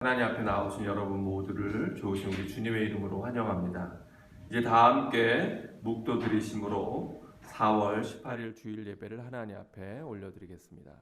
하나님 앞에 나오신 여러분 모두를 좋으신 우리 주님의 이름으로 환영합니다. 이제 다 함께 묵도 드리심으로 4월 18일 주일 예배를 하나님 앞에 올려드리겠습니다.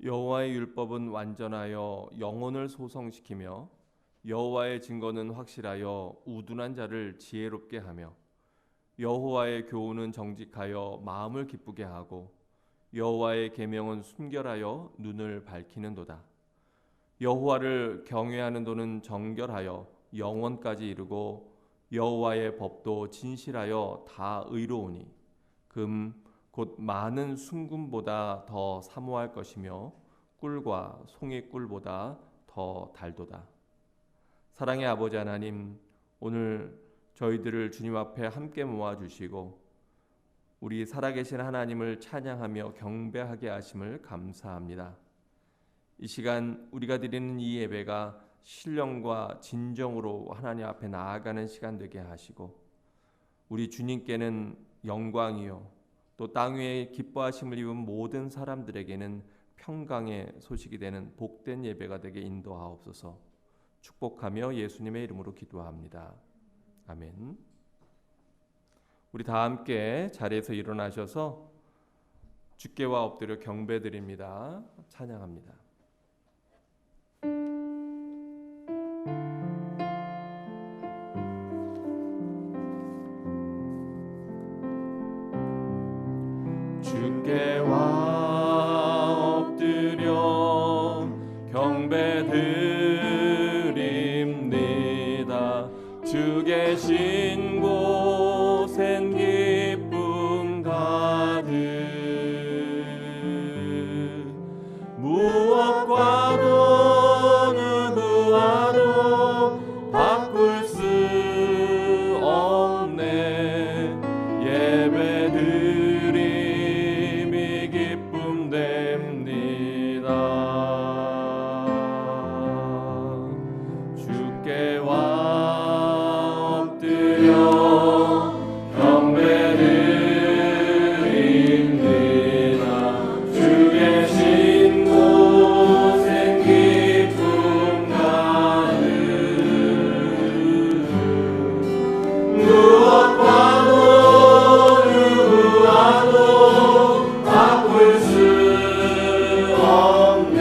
여호와의 율법은 완전하여 영혼을 소성시키며 여호와의 증거는 확실하여 우둔한 자를 지혜롭게 하며 여호와의 교훈은 정직하여 마음을 기쁘게 하고 여호와의 계명은 순결하여 눈을 밝히는도다. 여호와를 경외하는 도는 정결하여 영원까지 이르고 여호와의 법도 진실하여 다 의로우니 금 곧 많은 순금보다 더 사모할 것이며 꿀과 송이꿀보다 더 달도다. 사랑의 아버지 하나님, 오늘 저희들을 주님 앞에 함께 모아주시고 우리 살아계신 하나님을 찬양하며 경배하게 하심을 감사합니다. 이 시간 우리가 드리는 이 예배가 신령과 진정으로 하나님 앞에 나아가는 시간 되게 하시고 우리 주님께는 영광이요 또 땅 위에 기뻐하심을 입은 모든 사람들에게는 평강의 소식이 되는 복된 예배가 되게 인도하옵소서. 축복하며 예수님의 이름으로 기도합니다. 아멘. 우리 다 함께 자리에서 일어나셔서 주께와 엎드려 경배드립니다. 찬양합니다. 주께와 엎드려 경배드립니다. 주 계신 곳엔 기쁨 가득 무엇과도 누구와도 바꿀 수 없네. 예배드림이 기쁨 됩니다. 주께와 엎드려 경배드립니다. 주 계신 곳엔 기쁨 가득 무엇과도 누구와도 바꿀 수 없네.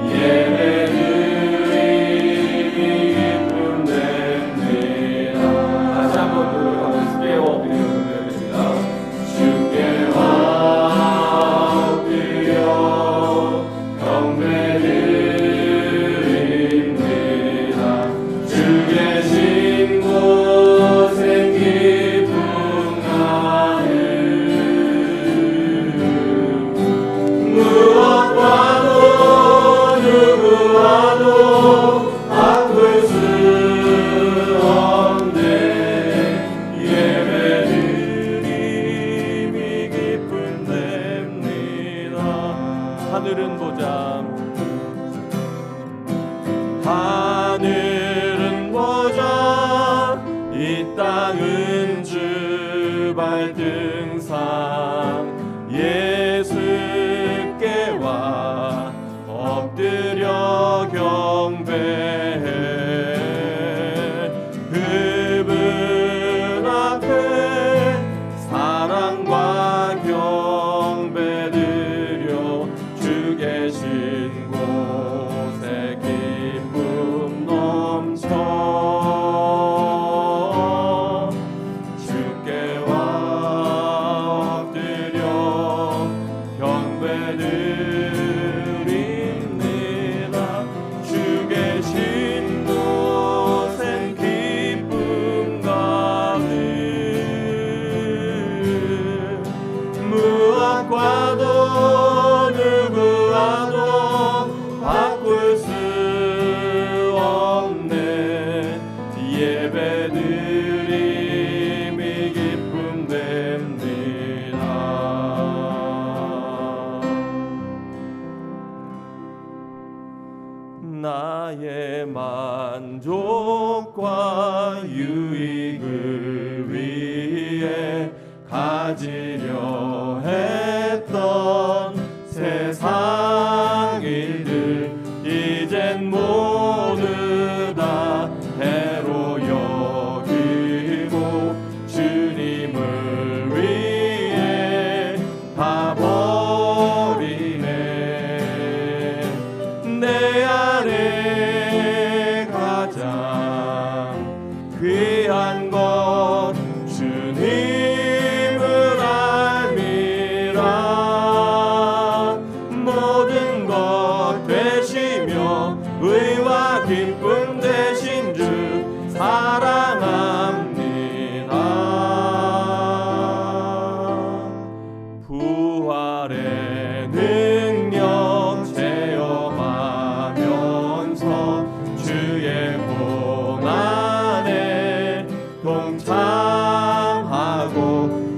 예배드림이 기쁨 됩니다. 다시 한번 노래하며 주께와 엎드려 경배드립니다. 주께와 엎드려 경배드립니다. 주 계신 곳엔 기쁨 가득 무엇과도 누구와도 바꿀 수 없네. 예배드림이 기쁨 됩니다. 하늘은 보자 하늘은 보자 이 땅은 주 발등상 예수께와 엎드려 경배해 그분 앞에 사랑과 경배드려 주 계신 곳에 기쁨 넘쳐 주께와 엎드려 가지려 했던 세상 일들 이젠 모두 다 해로 여기고 주님을 위해 다 버리네. 내 안에 가장 귀한 것 주님을 알미라. 모든 것 되시며 의와 기쁨 되신 주 사랑합니다. 부활의 능력 체험하면서 주의 고난에 동참하고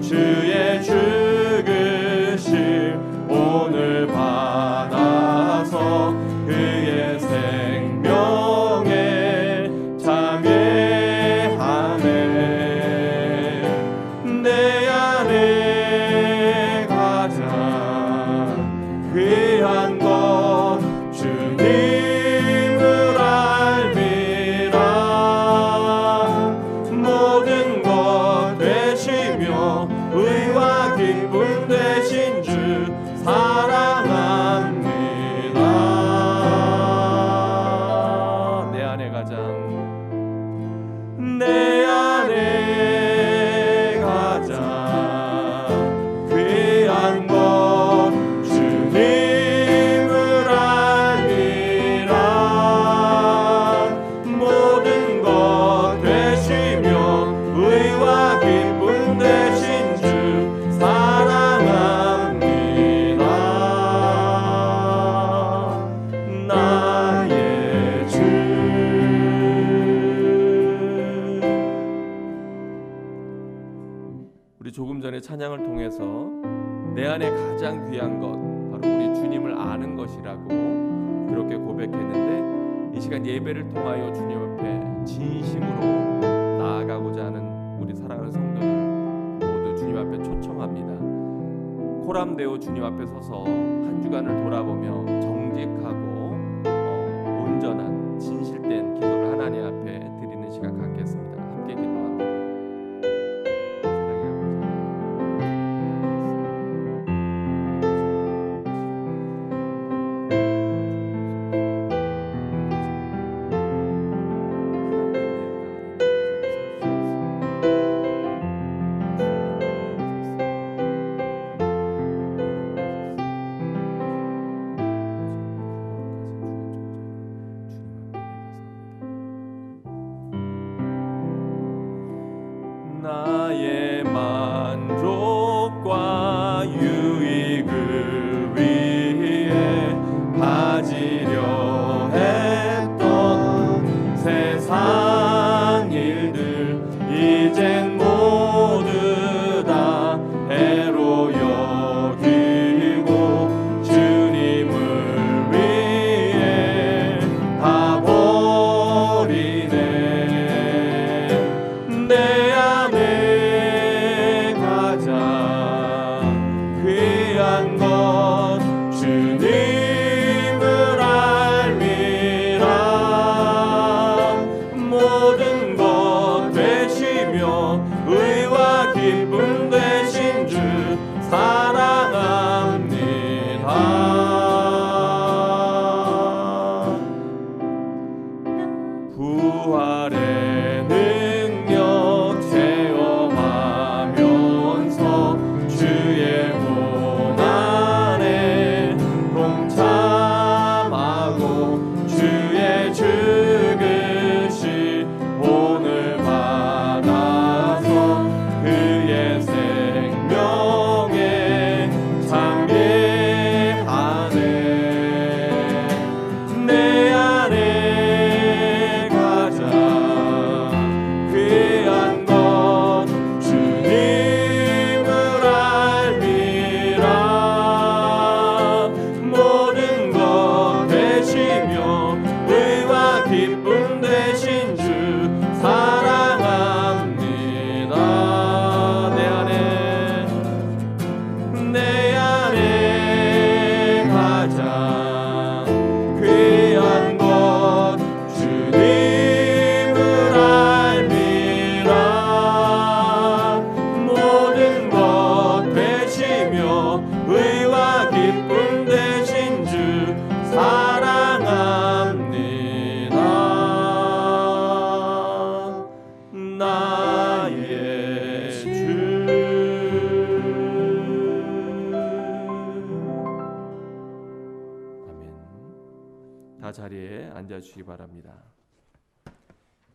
주의 죽으심 오늘 받아서 그의 생명에 참여하네. 내 안에 가장 귀한 것 주님을 알미라. 모든 것 되시며 의와 기쁨 되신 주 사랑합니다. 내 안에 가장 귀한 것 주님을 알미라. 모든 것 되시며 의와 기쁨 되신 주 사랑합니다. 나의 주. 우리 조금 전에 찬양을 통해서 내 안에 가장 귀한 것 바로 우리 주님을 아는 것이라고 그렇게 고백했는데, 이 시간 예배를 통하여 주님 앞에 진심으로 나아가고자 하는 우리 사랑하는 성도들 모두 주님 앞에 초청합니다. 코람데오 주님 앞에 서서 한 주간을 돌아보며 정직하고 온전한 진실된 기도를 하나님 앞에 드리는 시간 갖겠습니다. 함께 기도합니다. 나의 만족과 유익을 위해 가지려 했던 세상 일들 이젠 모두 다 해로 여기고 주님을 위해 다 버리네. 내 안에 가장 귀한 것 주님을 알미라. 모든 것 되시며 의와 기쁨 되신 주 사랑합니다. 부활의 능력 체험하면서 주의 고난에 동참하고 주의 죽으심 오늘 받아서 그의 자리에 앉아주시기 바랍니다.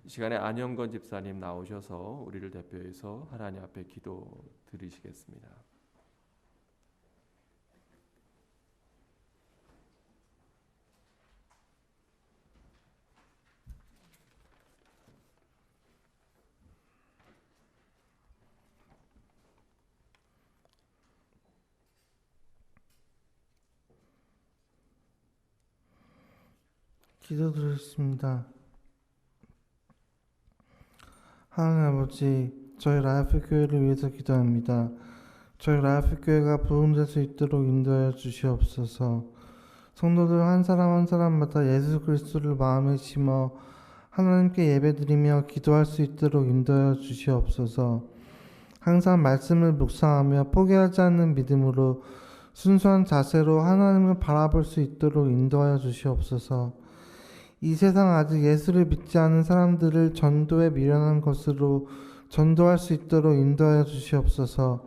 이 시간에 안영건 집사님 나오셔서 우리를 대표해서 하나님 앞에 기도 드리시겠습니다. 기도드리겠습니다. 하나님 아버지, 저희 라이프 교회를 위해서 기도합니다. 저희 라이프 교회가 부흥될 수 있도록 인도하여 주시옵소서. 성도들 한 사람 한 사람마다 예수 그리스도를 마음에 심어 하나님께 예배드리며 기도할 수 있도록 인도하여 주시옵소서. 항상 말씀을 묵상하며 포기하지 않는 믿음으로 순수한 자세로 하나님을 바라볼 수 있도록 인도하여 주시옵소서. 이 세상 아직 예수를 믿지 않은 사람들을 전도에 미련한 것으로 전도할 수 있도록 인도하여 주시옵소서.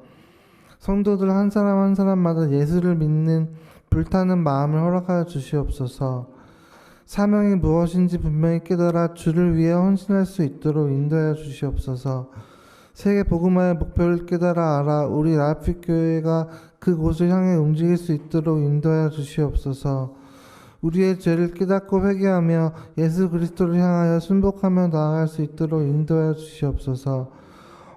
성도들 한 사람 한 사람마다 예수를 믿는 불타는 마음을 허락하여 주시옵소서. 사명이 무엇인지 분명히 깨달아 주를 위해 헌신할 수 있도록 인도하여 주시옵소서. 세계 복음화의 목표를 깨달아 알아 우리 라이프 교회가 그곳을 향해 움직일 수 있도록 인도하여 주시옵소서. 우리의 죄를 깨닫고 회개하며 예수 그리스도를 향하여 순복하며 나아갈 수 있도록 인도하여 주시옵소서.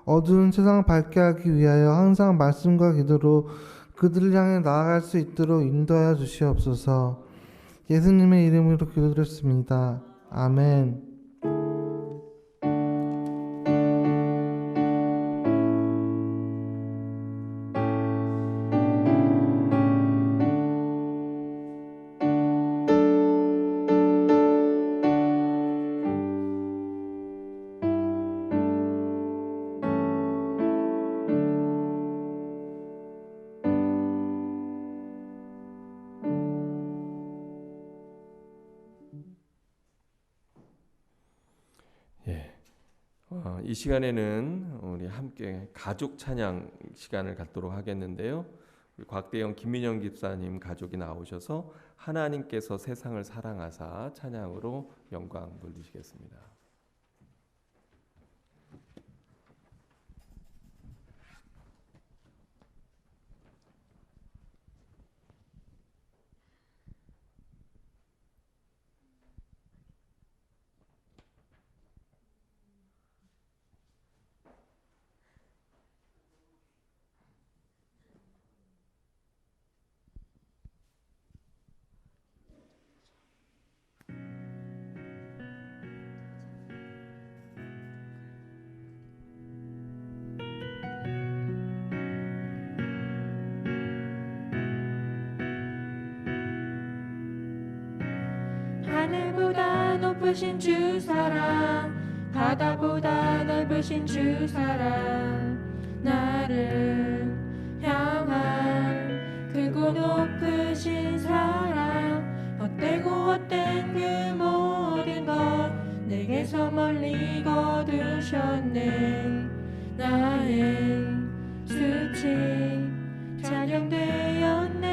어두운 세상을 밝게 하기 위하여 항상 말씀과 기도로 그들을 향해 나아갈 수 있도록 인도하여 주시옵소서. 예수님의 이름으로 기도드렸습니다. 아멘. 이 시간에는 우리 함께 가족 찬양 시간을 갖도록 하겠는데요. 우리 곽대영 김민영 집사님 가족이 나오셔서 하나님께서 세상을 사랑하사 찬양으로 영광 돌리시겠습니다. 하늘보다 높으신 주 사랑, 바다보다 넓으신 주 사랑, 나를 향한 크고 높으신 사랑, 헛되고 헛된 그 모든 것 내게서 멀리 거두셨네. 나의 수치 찬양되었네.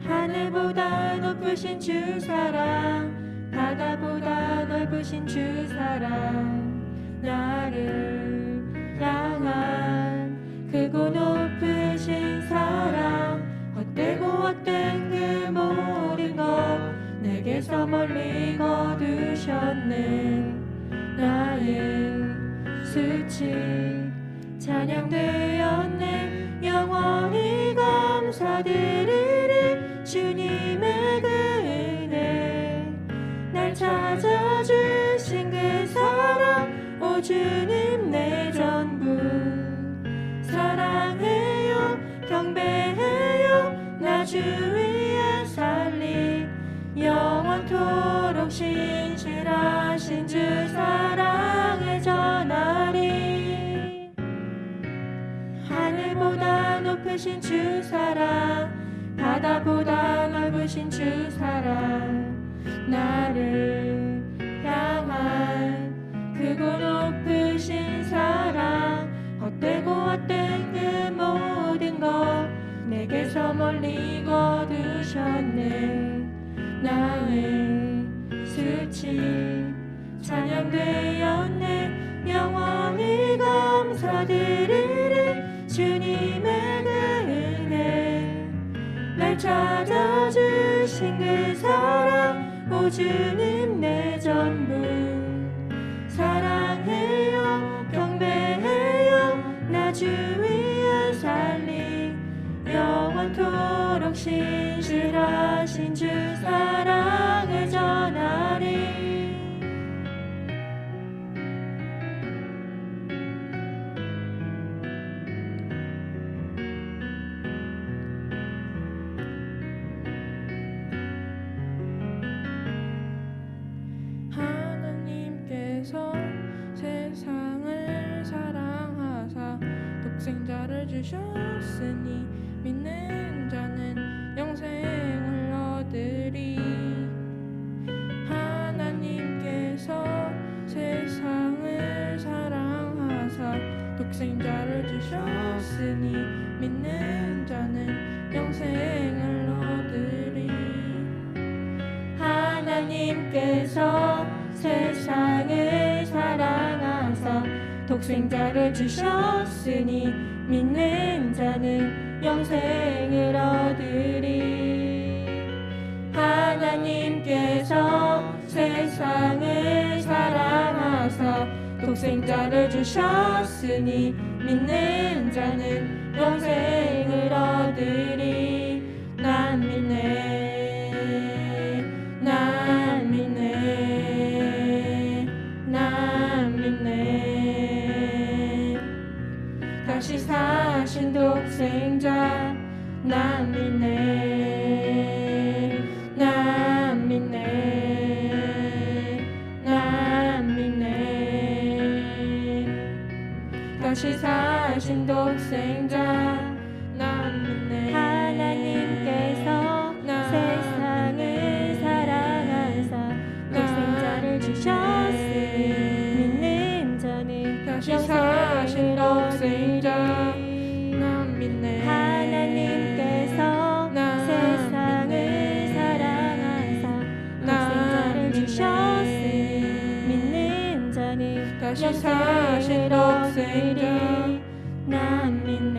하늘보다 높으신 주 사랑, 바다보다 넓으신 주 사랑, 나를 향한 크고 높으신 사랑, 헛되고 헛된 그 모든 것 내게서 멀리 거두셨네. 나의 수치 찬양되었네. 영원히 감사드리리 주님의 그 은혜, 날 찾아주신 그 사랑, 오 주님 내 전부 사랑해요, 경배해요. 나 주 위에 살리 영원토록 신실하신 주 사랑을 전하리. 하늘보다 높으신 주 사랑, 바다보다 넓으신 주 사랑, 나를 향한 크고 높으신 사랑, 헛되고 헛된 그 모든 것 내게서 멀리 거두셨네. 나의 수치 찬양되었네. 영원히 감사드리리 주님의 그 은혜. 날 찾아주신 그 사랑, 오 주님 내 전부. 사랑해요 경배해요 나 주 위에 살리. 영원토록 신실하신 주 사랑을 전하리. 하나님께서 세상을 사랑하사 독생자를 주셨으니 믿는 자는 영생을 얻으리. 하나님께서 세상을 사랑하사 독생자를 주셨으니 믿는 자는 영생을 얻으리. 하나님께서 세상을 사랑하사 독생자를 주셨으니 믿는 자는 영생을 얻으리. 하나님께서 세상을 사랑하사 독생자를 주셨으니 믿는 자는 영생을 얻으리. 난 믿네 난 믿네 난 믿네. 다시 사신 독생자 난 믿네 난 믿네 난 믿네. 다시 사신 독생자 난 믿네. 하나님께서 세상을 사랑하사 독생자를 주셨으니 믿는 자는 다시 사신 독생자 난 믿네. 하나님께서 세상을 사랑하사 독생자를 주셨으니 믿는 자는 다시 사신 독생자 난 믿네.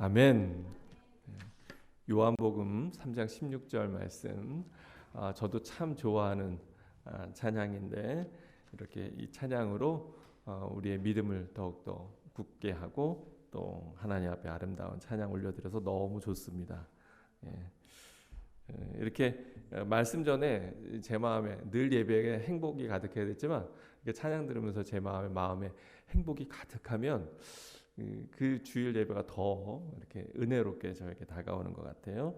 아멘. 요한복음 3장 16절 말씀, 저도 참 좋아하는 찬양인데 이렇게 이 찬양으로 우리의 믿음을 더욱더 굳게 하고 또 하나님 앞에 아름다운 찬양 올려드려서 너무 좋습니다. 이렇게 말씀 전에 제 마음에 늘 예배에 행복이 가득해야 됐지만 이렇게 찬양 들으면서 제 마음에 행복이 가득하면 그 주일 예배가 더 이렇게 은혜롭게 저에게 다가오는 것 같아요.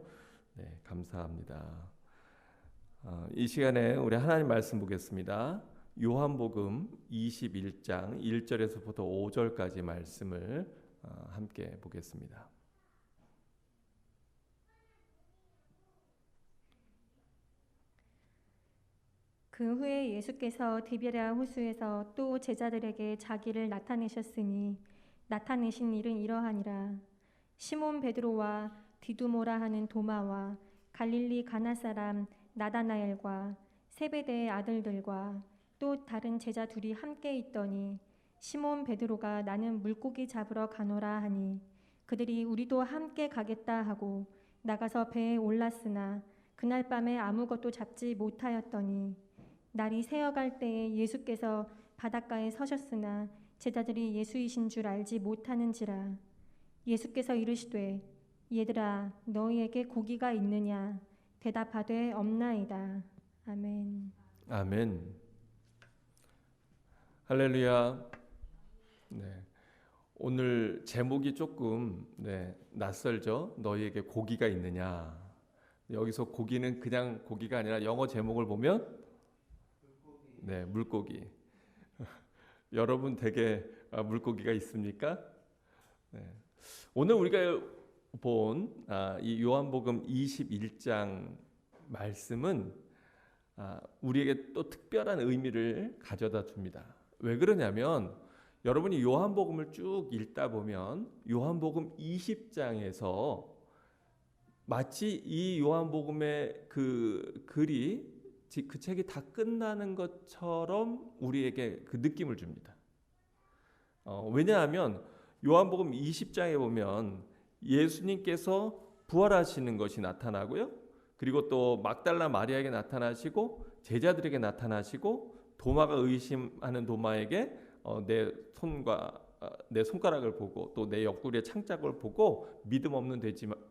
네, 감사합니다. 이 시간에 우리 하나님 말씀 보겠습니다. 요한복음 21장 1절에서부터 5절까지 말씀을 함께 보겠습니다. 그 후에 예수께서 디베랴 호수에서 또 제자들에게 자기를 나타내신 일은 이러하니라. 시몬 베드로와 디두모라 하는 도마와 갈릴리 가나 사람 나다나엘과 세베대의 아들들과 또 다른 제자 둘이 함께 있더니 시몬 베드로가 나는 물고기 잡으러 가노라 하니 그들이 우리도 함께 가겠다 하고 나가서 배에 올랐으나 그날 밤에 아무것도 잡지 못하였더니 날이 새어갈 때에 예수께서 바닷가에 서셨으나 제자들이 예수이신 줄 알지 못하는지라. 예수께서 이르시되 얘들아 너희에게 고기가 있느냐 대답하되 없나이다. 아멘. 아멘. 할렐루야. 네. 오늘 제목이 조금 낯설죠. 너희에게 고기가 있느냐. 여기서 고기는 그냥 고기가 아니라 영어 제목을 보면 물고기. 여러분 댁에 물고기가 있습니까? 오늘 우리가 본 이 요한복음 21장 말씀은 우리에게 또 특별한 의미를 가져다 줍니다. 왜 그러냐면 여러분이 요한복음을 쭉 읽다 보면 요한복음 20장에서 마치 이 요한복음의 그 글이 그 책이 다 끝나는 것처럼 우리에게 그 느낌을 줍니다. 왜냐하면 요한복음 20장에 보면 예수님께서 부활하시는 것이 나타나고요. 그리고 또 막달라 마리아에게 나타나시고 제자들에게 나타나시고 도마가 의심하는 도마에게 내 손가락을 보고 또 내 옆구리의 창자국을 보고 믿음 없는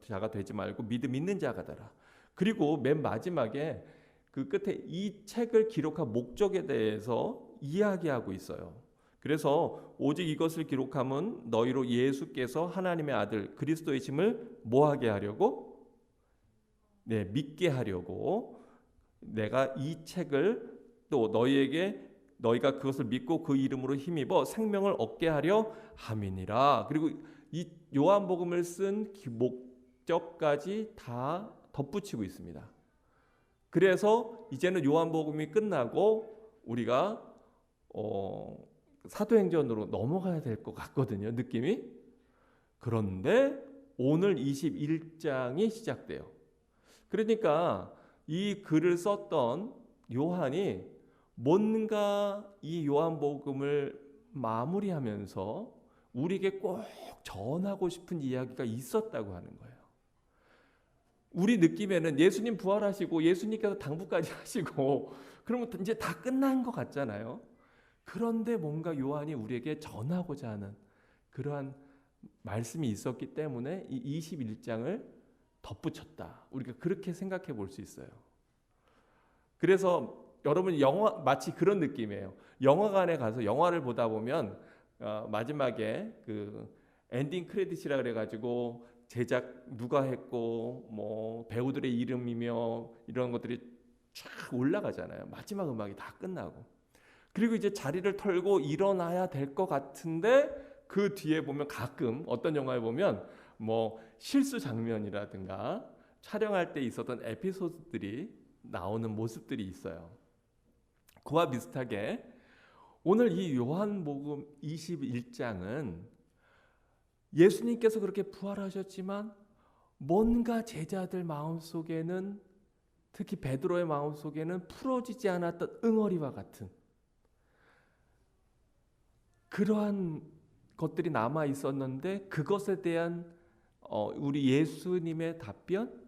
자가 되지 말고 믿음 있는 자가 되라. 그리고 맨 마지막에 그 끝에 이 책을 기록한 목적에 대해서 이야기하고 있어요. 그래서 오직 이것을 기록함은 너희로 예수께서 하나님의 아들 그리스도이심을 뭐하게 하려고? 믿게 하려고 내가 이 책을 또 너희가 그것을 믿고 그 이름으로 힘입어 생명을 얻게 하려 함이니라. 그리고 이 요한복음을 쓴 목적까지 다 덧붙이고 있습니다. 그래서 이제는 요한복음이 끝나고 우리가 사도행전으로 넘어가야 될 것 같거든요, 느낌이. 그런데 오늘 21장이 시작돼요. 그러니까 이 글을 썼던 요한이 뭔가 이 요한복음을 마무리하면서 우리에게 꼭 전하고 싶은 이야기가 있었다고 하는 거예요. 우리 느낌에는 예수님 부활하시고 예수님께서 당부까지 하시고 그러면 이제 다 끝난 것 같잖아요. 그런데 뭔가 요한이 우리에게 전하고자 하는 그러한 말씀이 있었기 때문에 이 21장을 덧붙였다. 우리가 그렇게 생각해 볼 수 있어요. 그래서 여러분 마치 그런 느낌이에요. 영화관에 가서 영화를 보다 보면 마지막에 그 엔딩 크레딧이라 그래가지고 제작 누가 했고 뭐 배우들의 이름이며 이런 것들이 쫙 올라가잖아요. 마지막 음악이 다 끝나고 그리고 이제 자리를 털고 일어나야 될 것 같은데 그 뒤에 보면 가끔 어떤 영화에 보면 뭐 실수 장면이라든가 촬영할 때 있었던 에피소드들이 나오는 모습들이 있어요. 그와 비슷하게 오늘 이 요한복음 21장은 예수님께서 그렇게 부활하셨지만 뭔가 제자들 마음속에는 특히 베드로의 마음속에는 풀어지지 않았던 응어리와 같은 그러한 것들이 남아 있었는데 그것에 대한 우리 예수님의 답변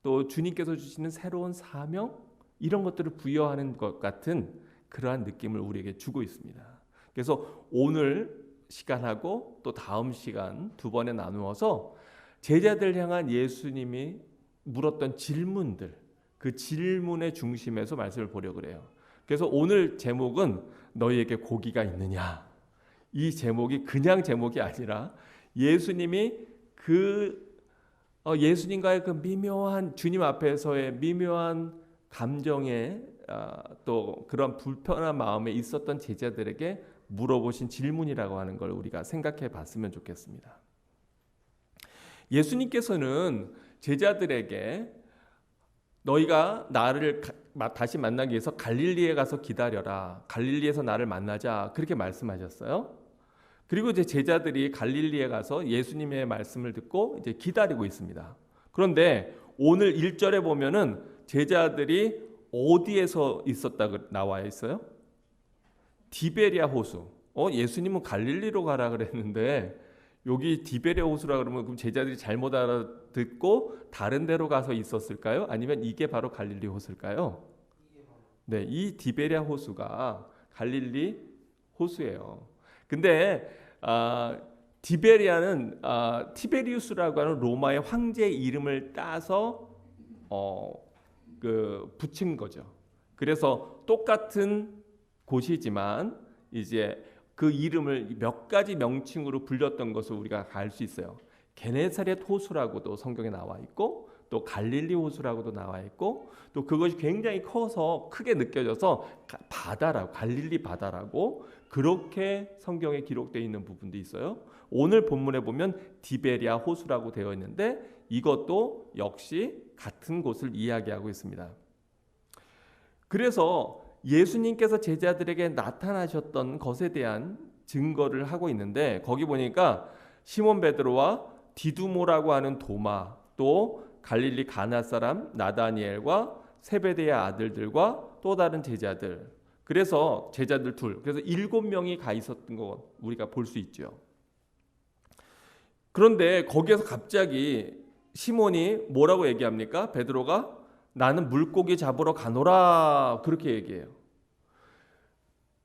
또 주님께서 주시는 새로운 사명 이런 것들을 부여하는 것 같은 그러한 느낌을 우리에게 주고 있습니다. 그래서 오늘 시간하고 또 다음 시간 두 번에 나누어서 제자들 향한 예수님이 물었던 질문들 그 질문의 중심에서 말씀을 보려고 그래요. 그래서 오늘 제목은 너희에게 고기가 있느냐? 이 제목이 그냥 제목이 아니라 예수님이 예수님과의 그 미묘한 주님 앞에서의 미묘한 감정에 또 그런 불편한 마음에 있었던 제자들에게 물어보신 질문이라고 하는 걸 우리가 생각해 봤으면 좋겠습니다. 예수님께서는 제자들에게 너희가 나를 다시 만나기 위해서 갈릴리에 가서 기다려라. 갈릴리에서 나를 만나자. 그렇게 말씀하셨어요. 그리고 이제 제자들이 갈릴리에 가서 예수님의 말씀을 듣고 이제 기다리고 있습니다. 그런데 오늘 1절에 보면은 제자들이 어디에서 있었다고 나와 있어요? 디베리아 호수. 예수님은 갈릴리로 가라 그랬는데 여기 디베리아 호수라 그러면 그럼 제자들이 잘못 알아듣고 다른 데로 가서 있었을까요? 아니면 이게 바로 갈릴리 호수일까요? 네, 이 디베리아 호수가 갈릴리 호수예요. 근데 디베리아는 티베리우스라고 하는 로마의 황제의 이름을 따서 붙인 거죠. 그래서 똑같은 곳이지만 이제 그 이름을 몇 가지 명칭으로 불렸던 것을 우리가 알 수 있어요. 게네사렛 호수라고도 성경에 나와 있고 또 갈릴리 호수라고도 나와 있고 또 그것이 굉장히 커서 크게 느껴져서 바다라고 갈릴리 바다라고 그렇게 성경에 기록되어 있는 부분도 있어요. 오늘 본문에 보면 디베리아 호수라고 되어 있는데 이것도 역시 같은 곳을 이야기하고 있습니다. 그래서 예수님께서 제자들에게 나타나셨던 것에 대한 증거를 하고 있는데 거기 보니까 시몬 베드로와 디두모라고 하는 도마, 또 갈릴리 가나 사람 나다니엘과 세베대의 아들들과 또 다른 제자들, 그래서 제자들 둘, 그래서 7명이 가 있었던 거 우리가 볼 수 있죠. 그런데 거기에서 갑자기 시몬이 뭐라고 얘기합니까? 베드로가 나는 물고기 잡으러 가노라 그렇게 얘기해요.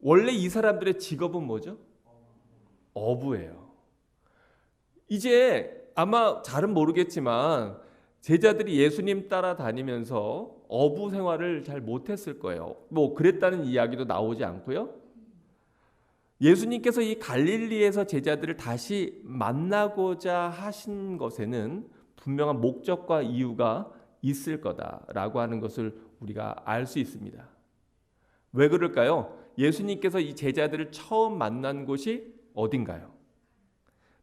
원래 이 사람들의 직업은 뭐죠? 어부예요. 이제 아마 잘은 모르겠지만 제자들이 예수님 따라다니면서 어부 생활을 잘 못했을 거예요. 뭐 그랬다는 이야기도 나오지 않고요. 예수님께서 이 갈릴리에서 제자들을 다시 만나고자 하신 것에는 분명한 목적과 이유가 있을 거다라고 하는 것을 우리가 알 수 있습니다. 왜 그럴까요? 예수님께서 이 제자들을 처음 만난 곳이 어딘가요?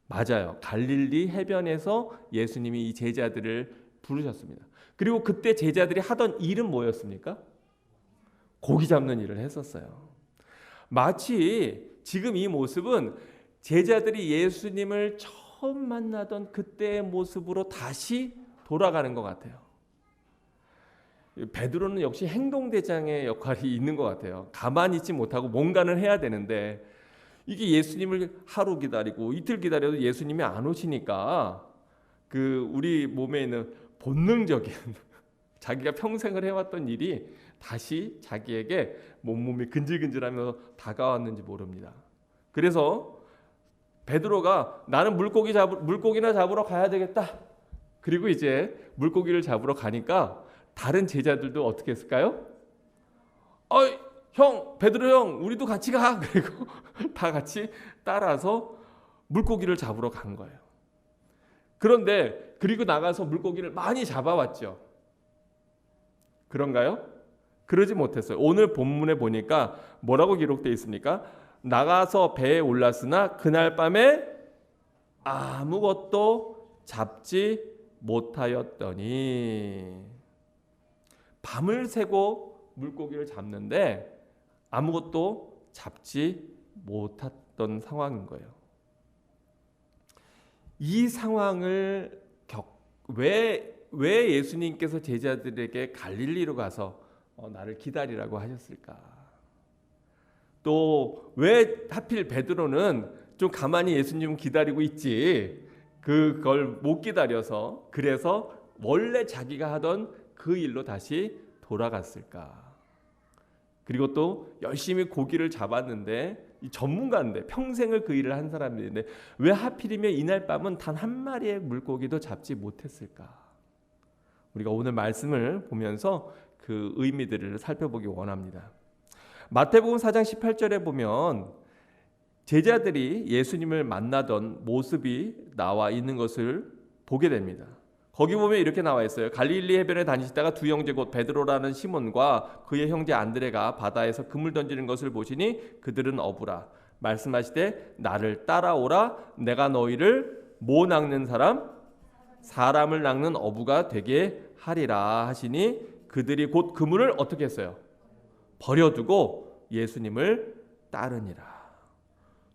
맞아요. 갈릴리 해변에서 예수님이 이 제자들을 부르셨습니다. 그리고 그때 제자들이 하던 일은 뭐였습니까? 고기 잡는 일을 했었어요. 마치 지금 이 모습은 제자들이 예수님을 처음 만나던 그때의 모습으로 다시 돌아가는 것 같아요. 베드로는 역시 행동대장의 역할이 있는 것 같아요. 가만히 있지 못하고 뭔가는 해야 되는데 이게 예수님을 하루 기다리고 이틀 기다려도 예수님이 안 오시니까 그 우리 몸에 있는 본능적인 자기가 평생을 해왔던 일이 다시 자기에게 몸이 근질근질하면서 다가왔는지 모릅니다. 그래서 베드로가 나는 물고기나 잡으러 가야 되겠다. 그리고 이제 물고기를 잡으러 가니까 다른 제자들도 어떻게 했을까요? 형, 베드로 형, 우리도 같이 가. 그리고 다 같이 따라서 물고기를 잡으러 간 거예요. 그런데 그리고 나가서 물고기를 많이 잡아왔죠. 그런가요? 그러지 못했어요. 오늘 본문에 보니까 뭐라고 기록되어 있습니까? 나가서 배에 올랐으나 그날 밤에 아무것도 잡지 못하였더니, 밤을 새고 물고기를 잡는데 아무것도 잡지 못했던 상황인 거예요. 이 상황을 왜 예수님께서 제자들에게 갈릴리로 가서 나를 기다리라고 하셨을까? 또 왜 하필 베드로는 좀 가만히 예수님 기다리고 있지 그걸 못 기다려서 그래서 원래 자기가 하던 그 일로 다시 돌아갔을까? 그리고 또 열심히 고기를 잡았는데 이 전문가인데 평생을 그 일을 한 사람들인데 왜 하필이면 이날 밤은 단 한 마리의 물고기도 잡지 못했을까? 우리가 오늘 말씀을 보면서 그 의미들을 살펴보기 원합니다. 마태복음 4장 18절에 보면 제자들이 예수님을 만나던 모습이 나와 있는 것을 보게 됩니다. 거기 보면 이렇게 나와 있어요. 갈릴리 해변에 다니시다가 두 형제 곧 베드로라는 시몬과 그의 형제 안드레가 바다에서 그물 던지는 것을 보시니 그들은 어부라. 말씀하시되 나를 따라오라. 내가 너희를 뭐 낚는 사람? 사람을 낚는 어부가 되게 하리라 하시니 그들이 곧 그물을 어떻게 했어요? 버려두고 예수님을 따르니라.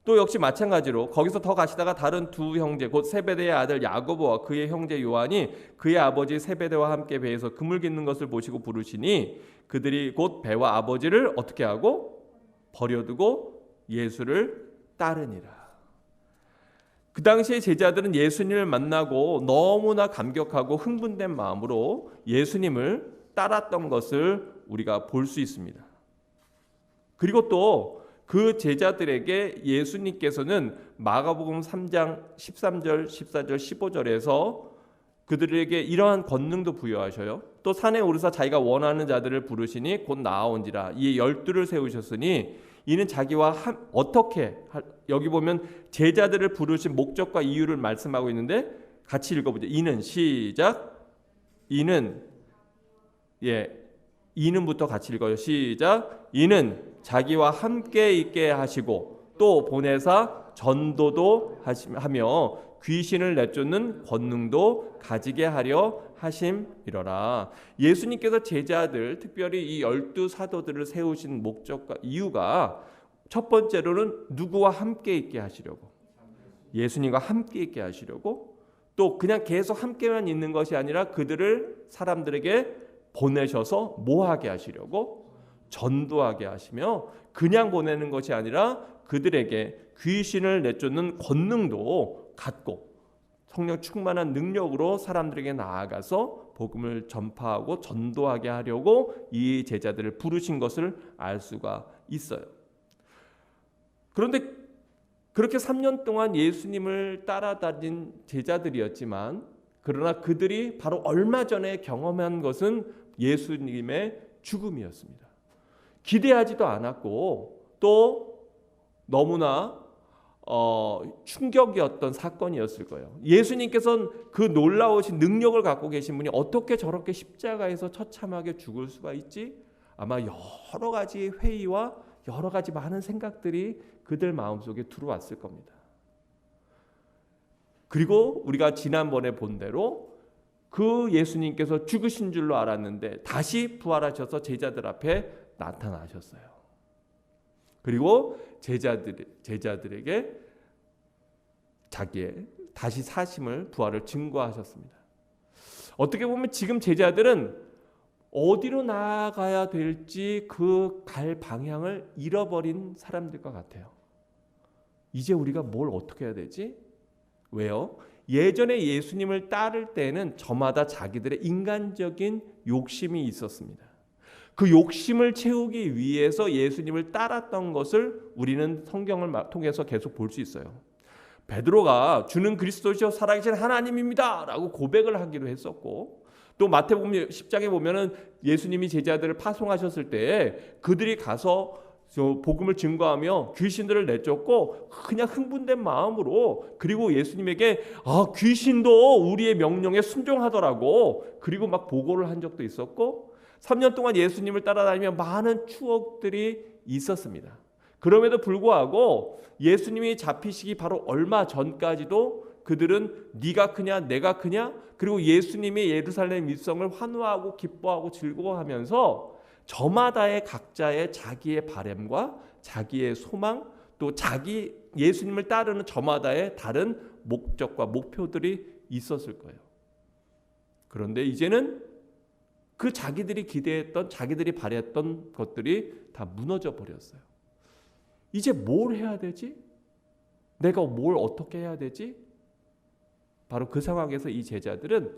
또 역시 마찬가지로 거기서 더 가시다가 다른 두 형제 곧 세베대의 아들 야고보와 그의 형제 요한이 그의 아버지 세베대와 함께 배에서 그물 깃는 것을 보시고 부르시니 그들이 곧 배와 아버지를 어떻게 하고 버려두고 예수를 따르니라. 그 당시에 제자들은 예수님을 만나고 너무나 감격하고 흥분된 마음으로 예수님을 따랐던 것을 우리가 볼 수 있습니다. 그리고 또 그 제자들에게 예수님께서는 마가복음 3장 13절, 14절, 15절에서 그들에게 이러한 권능도 부여하셔요. 또 산에 오르사 자기가 원하는 자들을 부르시니 곧 나아온지라. 이에 12를 세우셨으니 이는 자기와 어떻게 여기 보면 제자들을 부르신 목적과 이유를 말씀하고 있는데 같이 읽어보죠. 이는 시작. 이는부터 같이 읽어요. 시작. 이는 자기와 함께 있게 하시고 또 보내사 전도도 하며 귀신을 내쫓는 권능도 가지게 하려 하심이로라. 예수님께서 제자들, 특별히 이 12 사도들을 세우신 목적과 이유가 첫 번째로는 누구와 함께 있게 하시려고, 예수님과 함께 있게 하시려고, 또 그냥 계속 함께만 있는 것이 아니라 그들을 사람들에게 보내셔서 뭐하게 하시려고, 전도하게 하시며, 그냥 보내는 것이 아니라 그들에게 귀신을 내쫓는 권능도 갖고 성령 충만한 능력으로 사람들에게 나아가서 복음을 전파하고 전도하게 하려고 이 제자들을 부르신 것을 알 수가 있어요. 그런데 그렇게 3년 동안 예수님을 따라다닌 제자들이었지만, 그러나 그들이 바로 얼마 전에 경험한 것은 예수님의 죽음이었습니다. 기대하지도 않았고 또 너무나 충격이었던 사건이었을 거예요. 예수님께서는 그 놀라우신 능력을 갖고 계신 분이 어떻게 저렇게 십자가에서 처참하게 죽을 수가 있지? 아마 여러 가지 회의와 여러 가지 많은 생각들이 그들 마음속에 들어왔을 겁니다. 그리고 우리가 지난번에 본 대로 그 예수님께서 죽으신 줄로 알았는데 다시 부활하셔서 제자들 앞에 나타나셨어요. 그리고 제자들에게 자기의 다시 사심을, 부활을 증거하셨습니다. 어떻게 보면 지금 제자들은 어디로 나아가야 될지 그 갈 방향을 잃어버린 사람들과 같아요. 이제 우리가 뭘 어떻게 해야 되지? 왜요? 예전에 예수님을 따를 때는 저마다 자기들의 인간적인 욕심이 있었습니다. 그 욕심을 채우기 위해서 예수님을 따랐던 것을 우리는 성경을 통해서 계속 볼 수 있어요. 베드로가 주는 그리스도시요 살아계신 하나님입니다 라고 고백을 하기도 했었고, 또 마태복음 10장에 보면은 예수님이 제자들을 파송하셨을 때 그들이 가서 복음을 증거하며 귀신들을 내쫓고 그냥 흥분된 마음으로, 그리고 예수님에게 귀신도 우리의 명령에 순종하더라고, 그리고 막 보고를 한 적도 있었고, 3년 동안 예수님을 따라다니며 많은 추억들이 있었습니다. 그럼에도 불구하고 예수님이 잡히시기 바로 얼마 전까지도 그들은 네가 크냐 내가 크냐, 그리고 예수님이 예루살렘 입성을 환호하고 기뻐하고 즐거워하면서 저마다의 각자의 자기의 바램과 자기의 소망, 또 자기 예수님을 따르는 저마다의 다른 목적과 목표들이 있었을 거예요. 그런데 이제는 그 자기들이 기대했던, 자기들이 바랬던 것들이 다 무너져 버렸어요. 이제 뭘 해야 되지? 내가 뭘 어떻게 해야 되지? 바로 그 상황에서 이 제자들은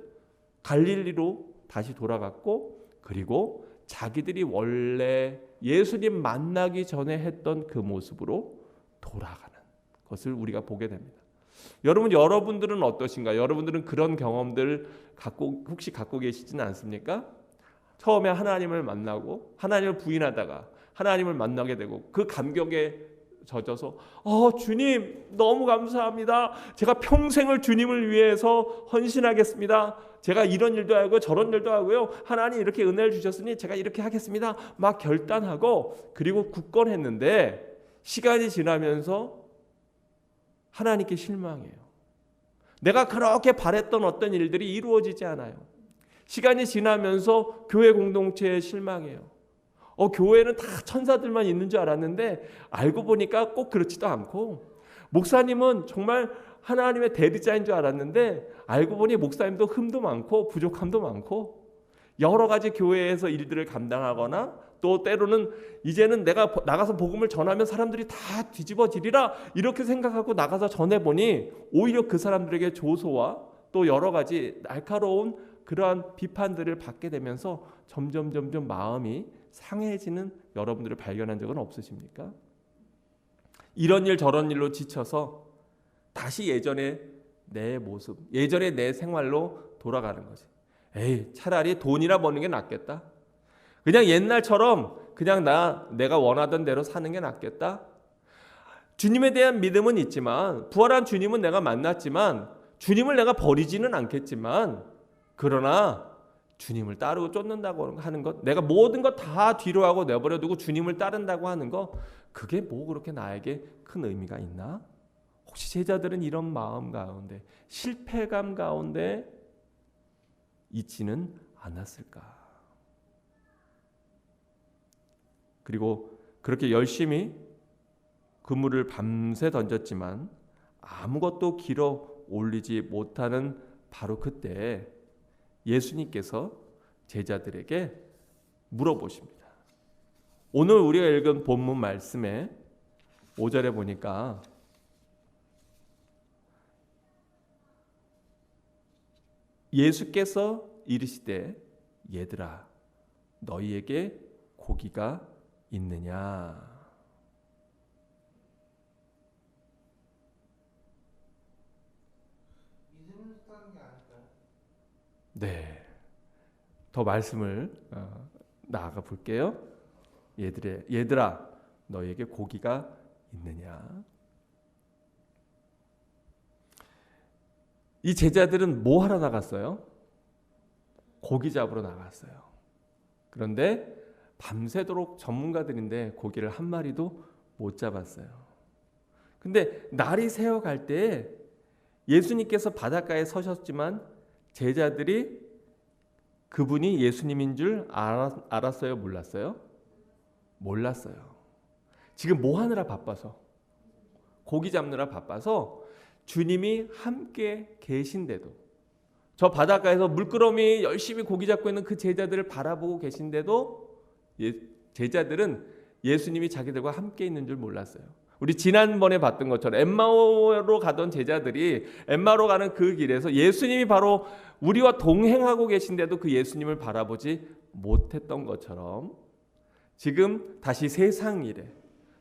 갈릴리로 다시 돌아갔고, 그리고 자기들이 원래 예수님 만나기 전에 했던 그 모습으로 돌아가는 것을 우리가 보게 됩니다. 여러분들은 어떠신가요? 여러분들은 그런 경험들 혹시 갖고 계시지는 않습니까? 처음에 하나님을 만나고 하나님을 부인하다가 하나님을 만나게 되고 그 감격에 젖어서 주님 너무 감사합니다. 제가 평생을 주님을 위해서 헌신하겠습니다. 제가 이런 일도 하고 저런 일도 하고요. 하나님 이렇게 은혜를 주셨으니 제가 이렇게 하겠습니다. 막 결단하고 그리고 굳건했는데 시간이 지나면서 하나님께 실망해요. 내가 그렇게 바랬던 어떤 일들이 이루어지지 않아요. 시간이 지나면서 교회 공동체에 실망해요. 교회는 다 천사들만 있는 줄 알았는데 알고 보니까 꼭 그렇지도 않고, 목사님은 정말 하나님의 대리자인 줄 알았는데 알고 보니 목사님도 흠도 많고 부족함도 많고, 여러 가지 교회에서 일들을 감당하거나 또 때로는 이제는 내가 나가서 복음을 전하면 사람들이 다 뒤집어지리라 이렇게 생각하고 나가서 전해보니 오히려 그 사람들에게 조소와 또 여러 가지 날카로운 그러한 비판들을 받게 되면서 점점 마음이 상해지는 여러분들을 발견한 적은 없으십니까? 이런 일 저런 일로 지쳐서 다시 예전의 내 모습, 예전의 내 생활로 돌아가는 거지. 차라리 돈이나 버는 게 낫겠다. 그냥 옛날처럼 그냥 내가 원하던 대로 사는 게 낫겠다. 주님에 대한 믿음은 있지만, 부활한 주님은 내가 만났지만 주님을 내가 버리지는 않겠지만, 그러나 주님을 따르고 쫓는다고 하는 것, 내가 모든 것 다 뒤로 하고 내버려 두고 주님을 따른다고 하는 것, 그게 뭐 그렇게 나에게 큰 의미가 있나? 혹시 제자들은 이런 마음 가운데, 실패감 가운데 있지는 않았을까? 그리고 그렇게 열심히 그물을 밤새 던졌지만 아무것도 길어 올리지 못하는 바로 그때 예수님께서 제자들에게 물어보십니다. 오늘 우리가 읽은 본문 말씀에 5절에 보니까 예수께서 이르시되 얘들아 너희에게 고기가 있느냐? 네, 더 말씀을 나아가 볼게요. 얘들아 너희에게 고기가 있느냐? 이 제자들은 뭐 하러 나갔어요? 고기 잡으러 나갔어요. 그런데 밤새도록 전문가들인데 고기를 한 마리도 못 잡았어요. 근데 날이 새어갈 때 예수님께서 바닷가에 서셨지만 제자들이 그분이 예수님인 줄 알았어요? 몰랐어요? 몰랐어요. 지금 뭐 하느라 바빠서, 고기 잡느라 바빠서 주님이 함께 계신데도, 저 바닷가에서 물끄러미 열심히 고기 잡고 있는 그 제자들을 바라보고 계신데도 제자들은 예수님이 자기들과 함께 있는 줄 몰랐어요. 우리 지난번에 봤던 것처럼 엠마오로 가던 제자들이 엠마오로 가는 그 길에서 예수님이 바로 우리와 동행하고 계신데도 그 예수님을 바라보지 못했던 것처럼 지금 다시 세상 일에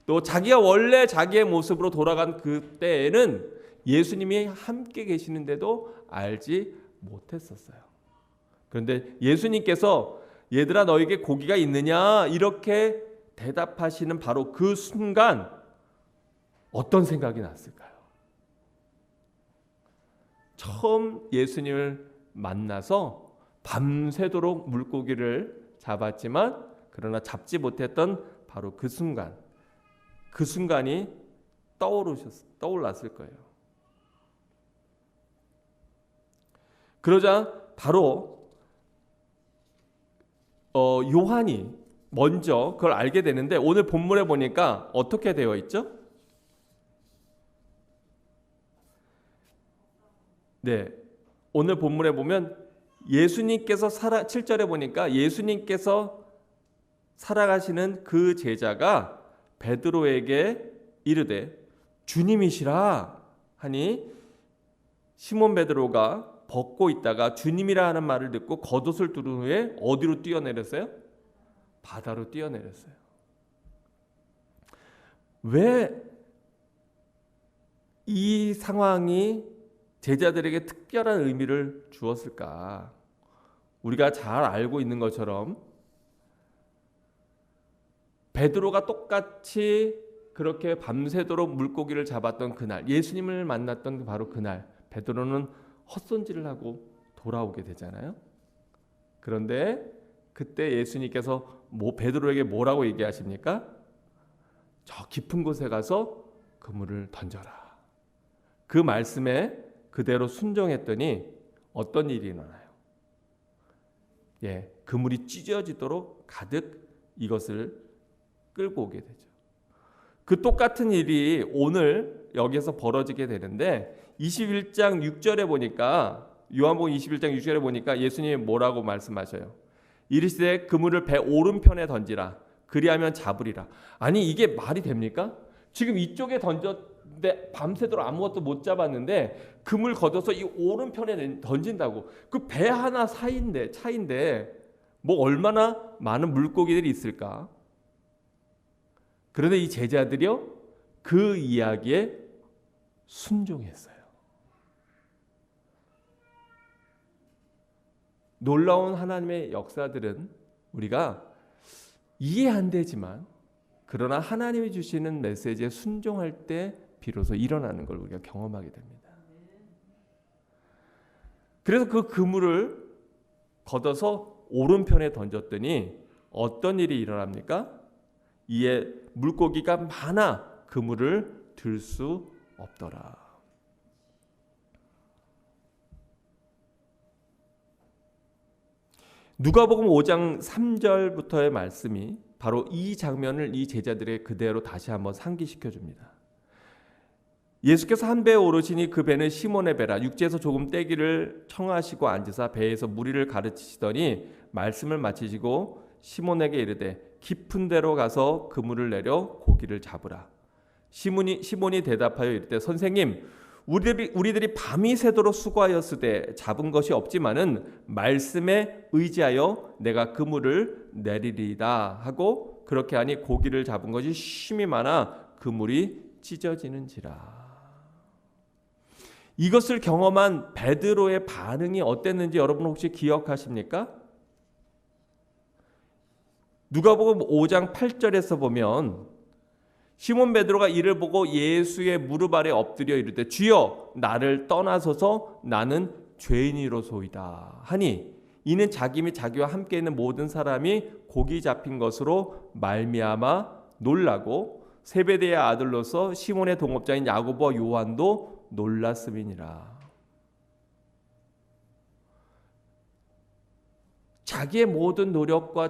또 자기가 원래 자기의 모습으로 돌아간 그때에는 예수님이 함께 계시는데도 알지 못했었어요. 그런데 예수님께서 얘들아 너에게 고기가 있느냐 이렇게 대답하시는 바로 그 순간 어떤 생각이 났을까요? 처음 예수님을 만나서 밤새도록 물고기를 잡았지만 그러나 잡지 못했던 바로 그 순간이 떠올랐을 거예요. 그러자 바로 요한이 먼저 그걸 알게 되는데 오늘 본문에 보니까 어떻게 되어 있죠? 네, 오늘 본문에 보면 예수님께서 7절에 보니까 예수님께서 살아가시는 그 제자가 베드로에게 이르되 주님이시라 하니 시몬 베드로가 벗고 있다가 주님이라 하는 말을 듣고 겉옷을 두른 후에 어디로 뛰어내렸어요? 바다로 뛰어내렸어요. 왜 이 상황이 제자들에게 특별한 의미를 주었을까? 우리가 잘 알고 있는 것처럼 베드로가 똑같이 그렇게 밤새도록 물고기를 잡았던 그날, 예수님을 만났던 바로 그날, 베드로는 헛손질을 하고 돌아오게 되잖아요. 그런데 그때 예수님께서 베드로에게 뭐라고 얘기하십니까? 저 깊은 곳에 가서 그물을 던져라. 그 말씀에 그대로 순종했더니 어떤 일이 일어나요? 그물이 찢어지도록 가득 이것을 끌고 오게 되죠. 그 똑같은 일이 오늘 여기서 벌어지게 되는데 21장 6절에 보니까 요한복음 21장 6절에 보니까 예수님이 뭐라고 말씀하셔요? 이르시되 그물을 배 오른편에 던지라 그리하면 잡으리라. 아니 이게 말이 됩니까? 지금 이쪽에 던졌는데 밤새도록 아무것도 못 잡았는데 그물 걷어서 이 오른편에 던진다고. 그 배 하나 차인데 뭐 얼마나 많은 물고기들이 있을까? 그런데 이 제자들이요 그 이야기에 순종했어요. 놀라운 하나님의 역사들은 우리가 이해 안 되지만 그러나 하나님이 주시는 메시지에 순종할 때 비로소 일어나는 걸 우리가 경험하게 됩니다. 그래서 그 그물을 걷어서 오른편에 던졌더니 어떤 일이 일어납니까? 이에 물고기가 많아 그물을 들 수 없더라. 누가복음 5장 3절부터의 말씀이 바로 이 장면을 이 제자들의 그대로 다시 한번 상기시켜 줍니다. 예수께서 한 배에 오르시니 그 배는 시몬의 배라. 육지에서 조금 떼기를 청하시고 앉으사 배에서 무리를 가르치시더니 말씀을 마치시고 시몬에게 이르되 깊은 데로 가서 그물을 내려 고기를 잡으라. 시몬이 대답하여 이르되 선생님, 우리들이 밤이 새도록 수고하였으되 잡은 것이 없지만은 말씀에 의지하여 내가 그물을 내리리이다 하고 그렇게 하니 고기를 잡은 것이 심히 많아 그물이 찢어지는지라. 이것을 경험한 베드로의 반응이 어땠는지 여러분 혹시 기억하십니까? 누가복음 5장 8절에서 보면 시몬 베드로가 이를 보고 예수의 무릎 아래 엎드려 이르되 주여 나를 떠나소서 나는 죄인이로소이다 하니 이는 자기 및 자기와 함께 있는 모든 사람이 고기 잡힌 것으로 말미암아 놀라고 세베대의 아들로서 시몬의 동업자인 야고보와 요한도 놀랐음이니라. 자기의 모든 노력과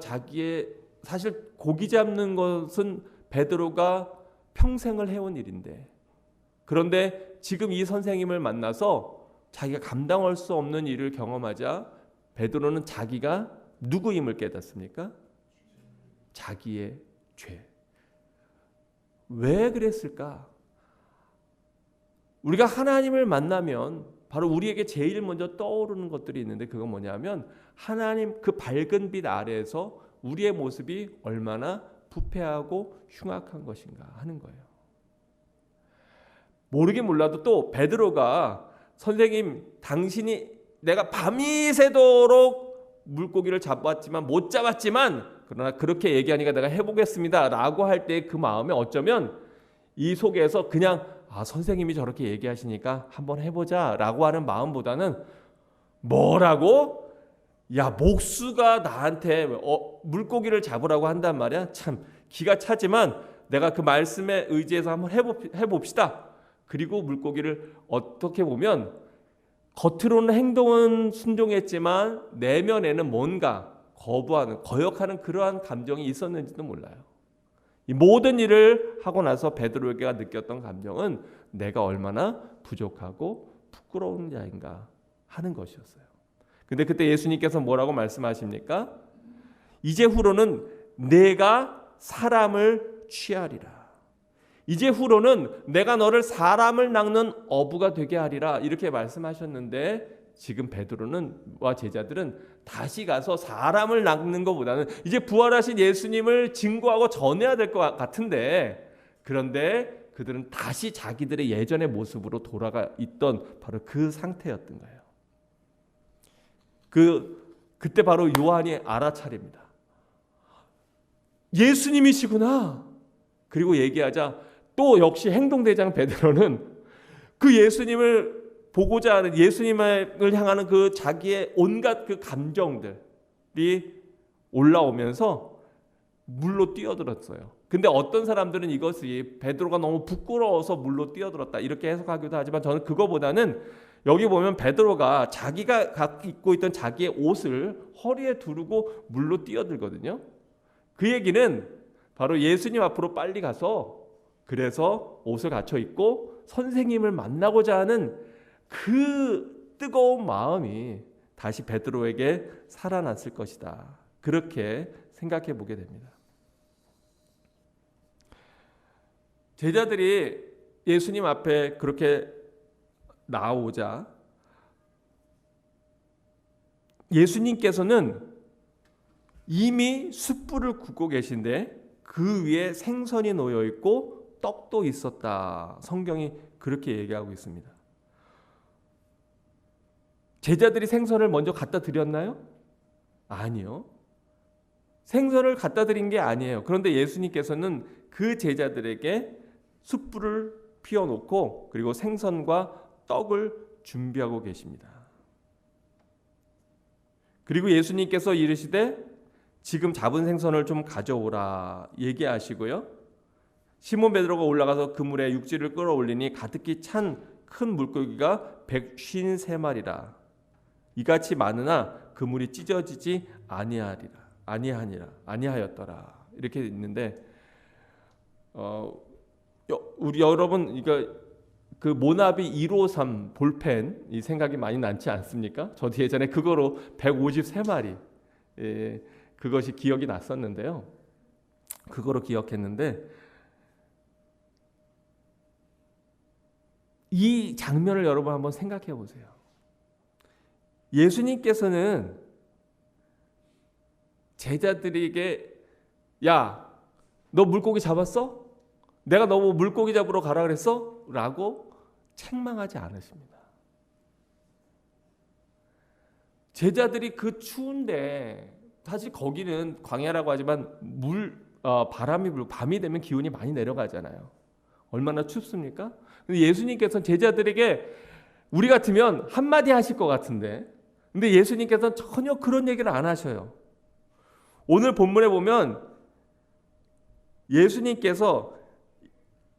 사실 고기 잡는 것은 베드로가 평생을 해온 일인데, 그런데 지금 이 선생님을 만나서 자기가 감당할 수 없는 일을 경험하자 베드로는 자기가 누구임을 깨닫습니까? 자기의 죄. 왜 그랬을까? 우리가 하나님을 만나면 바로 우리에게 제일 먼저 떠오르는 것들이 있는데 그건 뭐냐면 하나님 그 밝은 빛 아래에서 우리의 모습이 얼마나 부패하고 흉악한 것인가 하는 거예요. 모르긴 몰라도 또 베드로가 선생님 당신이 내가 밤이 새도록 물고기를 잡았지만 못 잡았지만 그러나 그렇게 얘기하니까 내가 해보겠습니다 라고 할 때 그 마음에 어쩌면 이 속에서 그냥 선생님이 저렇게 얘기하시니까 한번 해보자 라고 하는 마음보다는 뭐라고? 야, 목수가 나한테 물고기를 잡으라고 한단 말이야. 참 기가 차지만 내가 그 말씀에 의지해서 한번 해봅시다. 그리고 물고기를 어떻게 보면 겉으로는 행동은 순종했지만 내면에는 뭔가 거부하는, 거역하는 그러한 감정이 있었는지도 몰라요. 이 모든 일을 하고 나서 베드로에게 느꼈던 감정은 내가 얼마나 부족하고 부끄러운 자인가 하는 것이었어요. 근데 그때 예수님께서 뭐라고 말씀하십니까? 이제후로는 내가 사람을 취하리라. 이제후로는 내가 너를 사람을 낚는 어부가 되게 하리라 이렇게 말씀하셨는데 지금 베드로와 제자들은 다시 가서 사람을 낚는 것보다는 이제 부활하신 예수님을 증거하고 전해야 될 것 같은데 그런데 그들은 다시 자기들의 예전의 모습으로 돌아가 있던 바로 그 상태였던 거예요. 그때 바로 요한이 알아차립니다. 예수님이시구나. 그리고 얘기하자 또 역시 행동대장 베드로는 그 예수님을 보고자 하는 예수님을 향하는 그 자기의 온갖 그 감정들이 올라오면서 물로 뛰어들었어요. 근데 어떤 사람들은 이것이 베드로가 너무 부끄러워서 물로 뛰어들었다 이렇게 해석하기도 하지만 저는 그거보다는 여기 보면 베드로가 자기가 갖고 입고 있던 자기의 옷을 허리에 두르고 물로 뛰어들거든요. 그 얘기는 바로 예수님 앞으로 빨리 가서 그래서 옷을 갖춰 입고 선생님을 만나고자 하는 그 뜨거운 마음이 다시 베드로에게 살아났을 것이다. 그렇게 생각해 보게 됩니다. 제자들이 예수님 앞에 그렇게 나오자 예수님께서는 이미 숯불을 굽고 계신데 그 위에 생선이 놓여 있고 떡도 있었다. 성경이 그렇게 얘기하고 있습니다. 제자들이 생선을 먼저 갖다 드렸나요? 아니요. 생선을 갖다 드린 게 아니에요. 그런데 예수님께서는 그 제자들에게 숯불을 피워놓고 그리고 생선과 떡을 준비하고 계십니다. 그리고 예수님께서 이르시되 지금 잡은 생선을 좀 가져오라 얘기하시고요. 시몬 베드로가 올라가서 그물에 육지를 끌어올리니 가득히 찬 큰 물고기가 153마리라. 이같이 많으나 그물이 찢어지지 아니하였더라. 이렇게 있는데 우리 여러분 이거 그 모나비 153 볼펜 이 생각이 많이 남지 않습니까? 저도 예전에 그거로 153마리 그것이 기억이 났었는데요. 그거로 기억했는데 이 장면을 여러분 한번 생각해 보세요. 예수님께서는 제자들에게 야, 너 물고기 잡았어? 내가 너 물고기 잡으러 가라 그랬어? 라고 책망하지 않으십니다. 제자들이 그 추운데 사실 거기는 광야라고 하지만 바람이 불고 밤이 되면 기온이 많이 내려가잖아요. 얼마나 춥습니까? 근데 예수님께서는 제자들에게 우리 같으면 한마디 하실 것 같은데 근데 예수님께서는 전혀 그런 얘기를 안 하셔요. 오늘 본문에 보면 예수님께서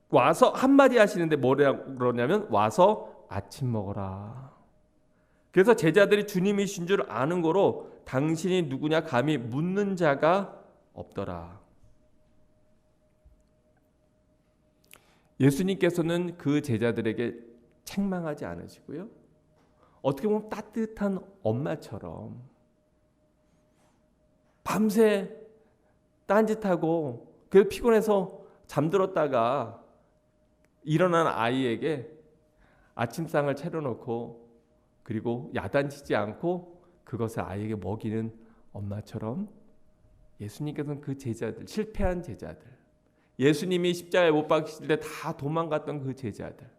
와서 한마디 하시는데 뭐라고 그러냐면 와서 아침 먹어라. 그래서 제자들이 주님이신 줄 아는 거로 당신이 누구냐 감히 묻는 자가 없더라. 예수님께서는 그 제자들에게 책망하지 않으시고요. 어떻게 보면 따뜻한 엄마처럼 밤새 딴짓하고 그래서 피곤해서 잠들었다가 일어난 아이에게 아침상을 차려놓고 그리고 야단치지 않고 그것을 아이에게 먹이는 엄마처럼 예수님께서는 그 제자들, 실패한 제자들, 예수님이 십자가에 못 박히실 때 다 도망갔던 그 제자들,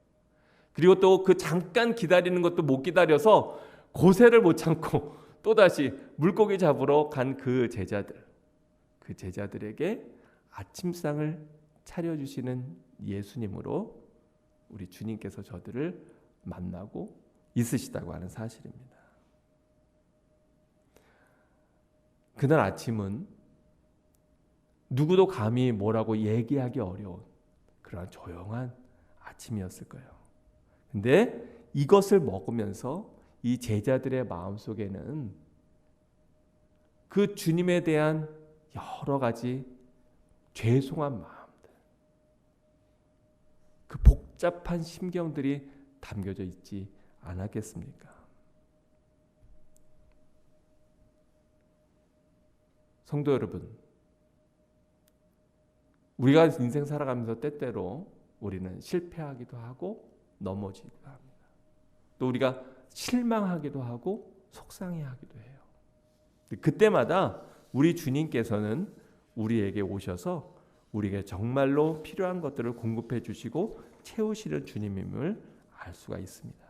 그리고 또 그 잠깐 기다리는 것도 못 기다려서 고세를 못 참고 또다시 물고기 잡으러 간 그 제자들에게 아침상을 차려주시는 예수님으로 우리 주님께서 저들을 만나고 있으시다고 하는 사실입니다. 그날 아침은 누구도 감히 뭐라고 얘기하기 어려운 그러한 조용한 아침이었을 거예요. 근데 이것을 먹으면서 이 제자들의 마음속에는 그 주님에 대한 여러 가지 죄송한 마음들, 그 복잡한 심경들이 담겨져 있지 않았겠습니까? 성도 여러분, 우리가 인생 살아가면서 때때로 우리는 실패하기도 하고 넘어지기도 합니다. 또 우리가 실망하기도 하고 속상해하기도 해요. 그때마다 우리 주님께서는 우리에게 오셔서 우리에게 정말로 필요한 것들을 공급해 주시고 채우시는 주님임을 알 수가 있습니다.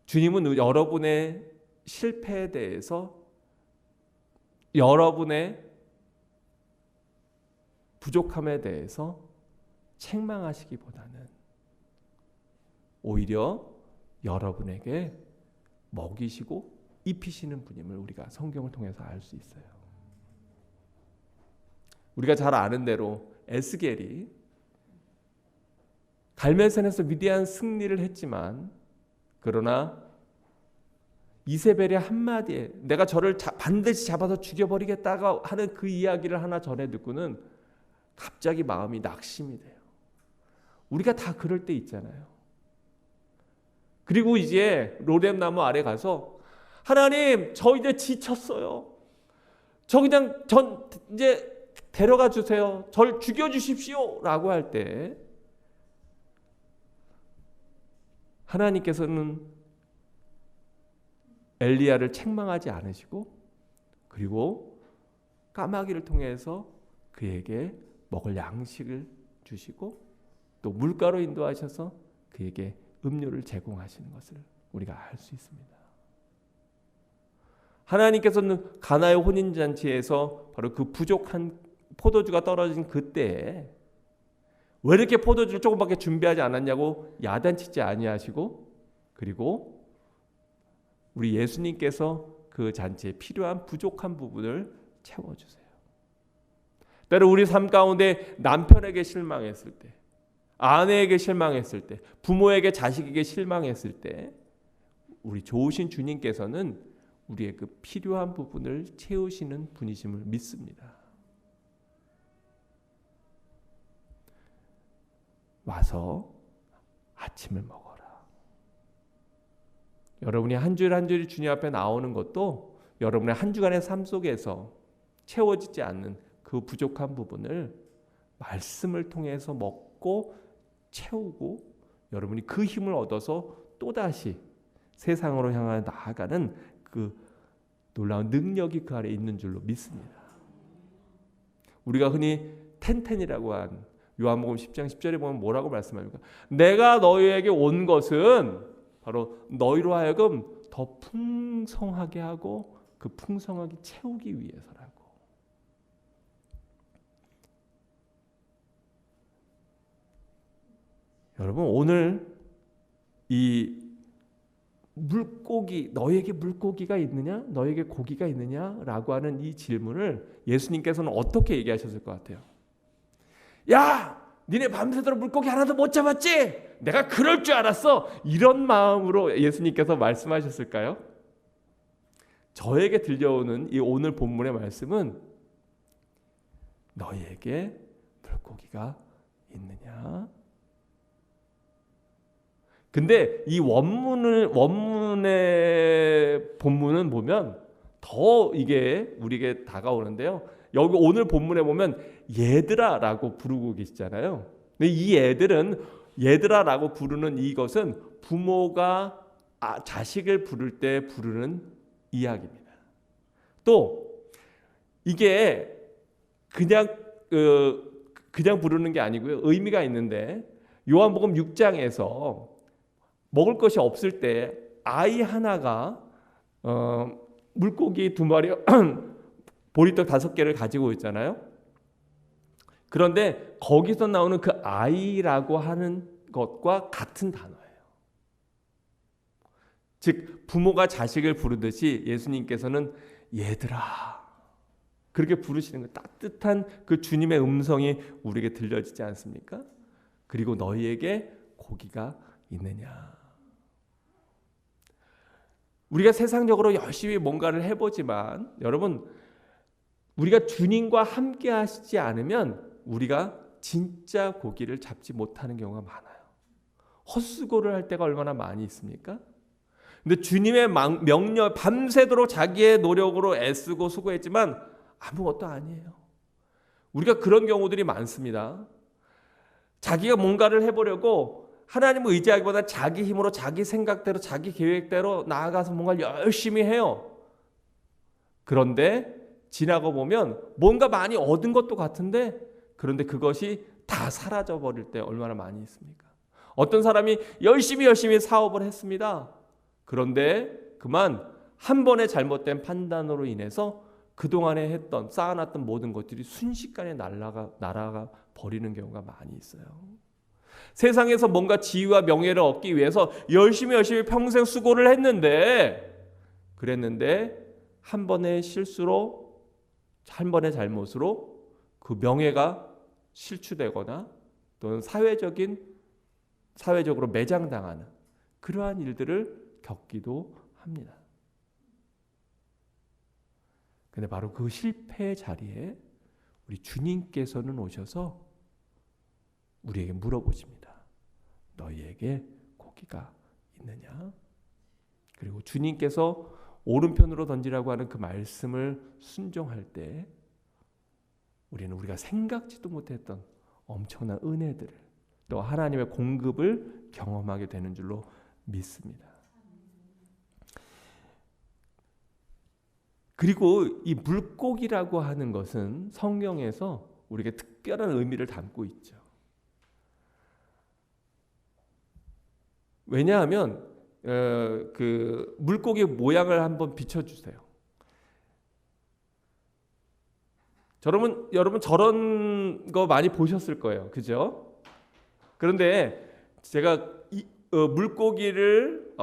주님은 여러분의 실패에 대해서 여러분의 부족함에 대해서 책망하시기보다는 오히려 여러분에게 먹이시고 입히시는 분임을 우리가 성경을 통해서 알 수 있어요. 우리가 잘 아는 대로 에스겔이 갈멜산에서 위대한 승리를 했지만 그러나 이세벨의 한마디에 내가 저를 반드시 잡아서 죽여버리겠다고 하는 그 이야기를 하나 전해 듣고는 갑자기 마음이 낙심이 돼요. 우리가 다 그럴 때 있잖아요. 그리고 이제 로뎀나무 아래 가서 하나님 저 이제 지쳤어요. 전 이제 데려가 주세요. 절 죽여주십시오 라고 할 때 하나님께서는 엘리야를 책망하지 않으시고 그리고 까마귀를 통해서 그에게 먹을 양식을 주시고 또 물가로 인도하셔서 그에게 음료를 제공하시는 것을 우리가 알 수 있습니다. 하나님께서는 가나의 혼인잔치에서 바로 그 부족한 포도주가 떨어진 그때에 왜 이렇게 포도주를 조금밖에 준비하지 않았냐고 야단치지 아니하시고 그리고 우리 예수님께서 그 잔치에 필요한 부족한 부분을 채워주세요. 때로 우리 삶 가운데 남편에게 실망했을 때, 아내에게 실망했을 때, 부모에게 자식에게 실망했을 때 우리 좋으신 주님께서는 우리의 그 필요한 부분을 채우시는 분이심을 믿습니다. 와서 아침을 먹어라. 여러분이 한 줄 한 줄이 주님 앞에 나오는 것도 여러분의 한 주간의 삶 속에서 채워지지 않는 그 부족한 부분을 말씀을 통해서 먹고 채우고 여러분이 그 힘을 얻어서 또다시 세상으로 향해 나아가는 그 놀라운 능력이 그 안에 있는 줄로 믿습니다. 우리가 흔히 텐텐이라고 한 요한복음 10장 10절에 보면 뭐라고 말씀합니까? 내가 너희에게 온 것은 바로 너희로 하여금 더 풍성하게 하고 그 풍성하게 채우기 위해서라고. 여러분 오늘 이 물고기, 너에게 물고기가 있느냐? 너에게 고기가 있느냐라고 하는 이 질문을 예수님께서는 어떻게 얘기하셨을 것 같아요? 야! 니네 밤새도록 물고기 하나도 못 잡았지? 내가 그럴 줄 알았어. 이런 마음으로 예수님께서 말씀하셨을까요? 저에게 들려오는 이 오늘 본문의 말씀은 너희에게 물고기가 있느냐? 근데 이 원문의 본문은 보면 더 이게 우리에게 다가오는데요. 여기 오늘 본문에 보면 얘들아라고 부르고 계시잖아요. 근데 이 얘들아라고 부르는 이것은 부모가 자식을 부를 때 부르는 이야기입니다. 또 이게 그냥 부르는 게 아니고요. 의미가 있는데 요한복음 6장에서 먹을 것이 없을 때 아이 하나가 물고기 2마리 보리떡 5개를 가지고 있잖아요. 그런데 거기서 나오는 그 아이라고 하는 것과 같은 단어예요. 즉 부모가 자식을 부르듯이 예수님께서는 얘들아 그렇게 부르시는 거 따뜻한 그 주님의 음성이 우리에게 들려지지 않습니까? 그리고 너희에게 고기가 있느냐. 우리가 세상적으로 열심히 뭔가를 해보지만 여러분 우리가 주님과 함께 하시지 않으면 우리가 진짜 고기를 잡지 못하는 경우가 많아요. 헛수고를 할 때가 얼마나 많이 있습니까? 근데 주님의 명령 밤새도록 자기의 노력으로 애쓰고 수고했지만 아무것도 아니에요. 우리가 그런 경우들이 많습니다. 자기가 뭔가를 해보려고 하나님을 의지하기보다 자기 힘으로 자기 생각대로 자기 계획대로 나아가서 뭔가 열심히 해요. 그런데 지나고 보면 뭔가 많이 얻은 것도 같은데 그런데 그것이 다 사라져 버릴 때 얼마나 많이 있습니까? 어떤 사람이 열심히 사업을 했습니다. 그런데 그만 한 번의 잘못된 판단으로 인해서 그동안에 했던 쌓아놨던 모든 것들이 순식간에 날아가 버리는 경우가 많이 있어요. 세상에서 뭔가 지위와 명예를 얻기 위해서 열심히 평생 수고를 그랬는데 한 번의 실수로 한 번의 잘못으로 그 명예가 실추되거나 또는 사회적으로 매장당하는 그러한 일들을 겪기도 합니다. 근데 바로 그 실패의 자리에 우리 주님께서는 오셔서 우리에게 물어보십니다. 너희에게 고기가 있느냐? 그리고 주님께서 오른편으로 던지라고 하는 그 말씀을 순종할 때 우리는 우리가 생각지도 못했던 엄청난 은혜들을 또 하나님의 공급을 경험하게 되는 줄로 믿습니다. 그리고 이 물고기라고 하는 것은 성경에서 우리에게 특별한 의미를 담고 있죠. 왜냐하면 그 물고기 모양을 한번 비춰주세요. 여러분 저런 거 많이 보셨을 거예요, 그죠? 그런데 제가 물고기를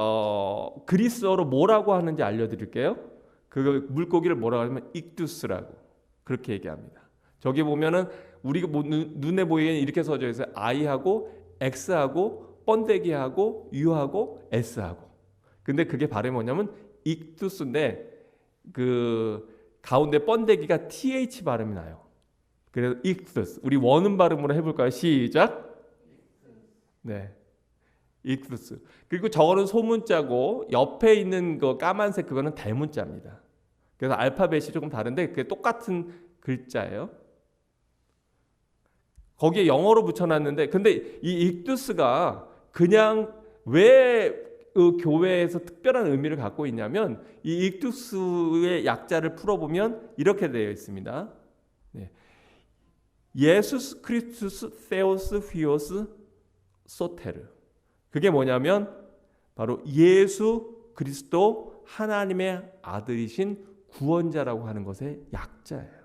그리스어로 뭐라고 하는지 알려드릴게요. 그 물고기를 뭐라고 하면 익두스라고 그렇게 얘기합니다. 저기 보면은 우리가 눈에 보이기에는 이렇게 써져 있어요. I하고 X하고 번데기하고 U하고 S하고 근데 그게 발음이 뭐냐면 익두스인데 그 가운데 번데기가 th 발음이 나요. 그래서 익두스. 우리 원음 발음으로 해볼까요? 시작. 네, 익두스. 그리고 저거는 소문자고 옆에 있는 거 까만색 그거는 대문자입니다. 그래서 알파벳이 조금 다른데 그게 똑같은 글자예요. 거기에 영어로 붙여놨는데 근데 이 익두스가 그냥 왜 교회에서 특별한 의미를 갖고 있냐면 이 익두스의 약자를 풀어보면 이렇게 되어 있습니다. 네. 예수스 크리스투스 세오스 휘오스 소테르. 그게 뭐냐면 바로 예수 그리스도 하나님의 아들이신 구원자라고 하는 것의 약자예요.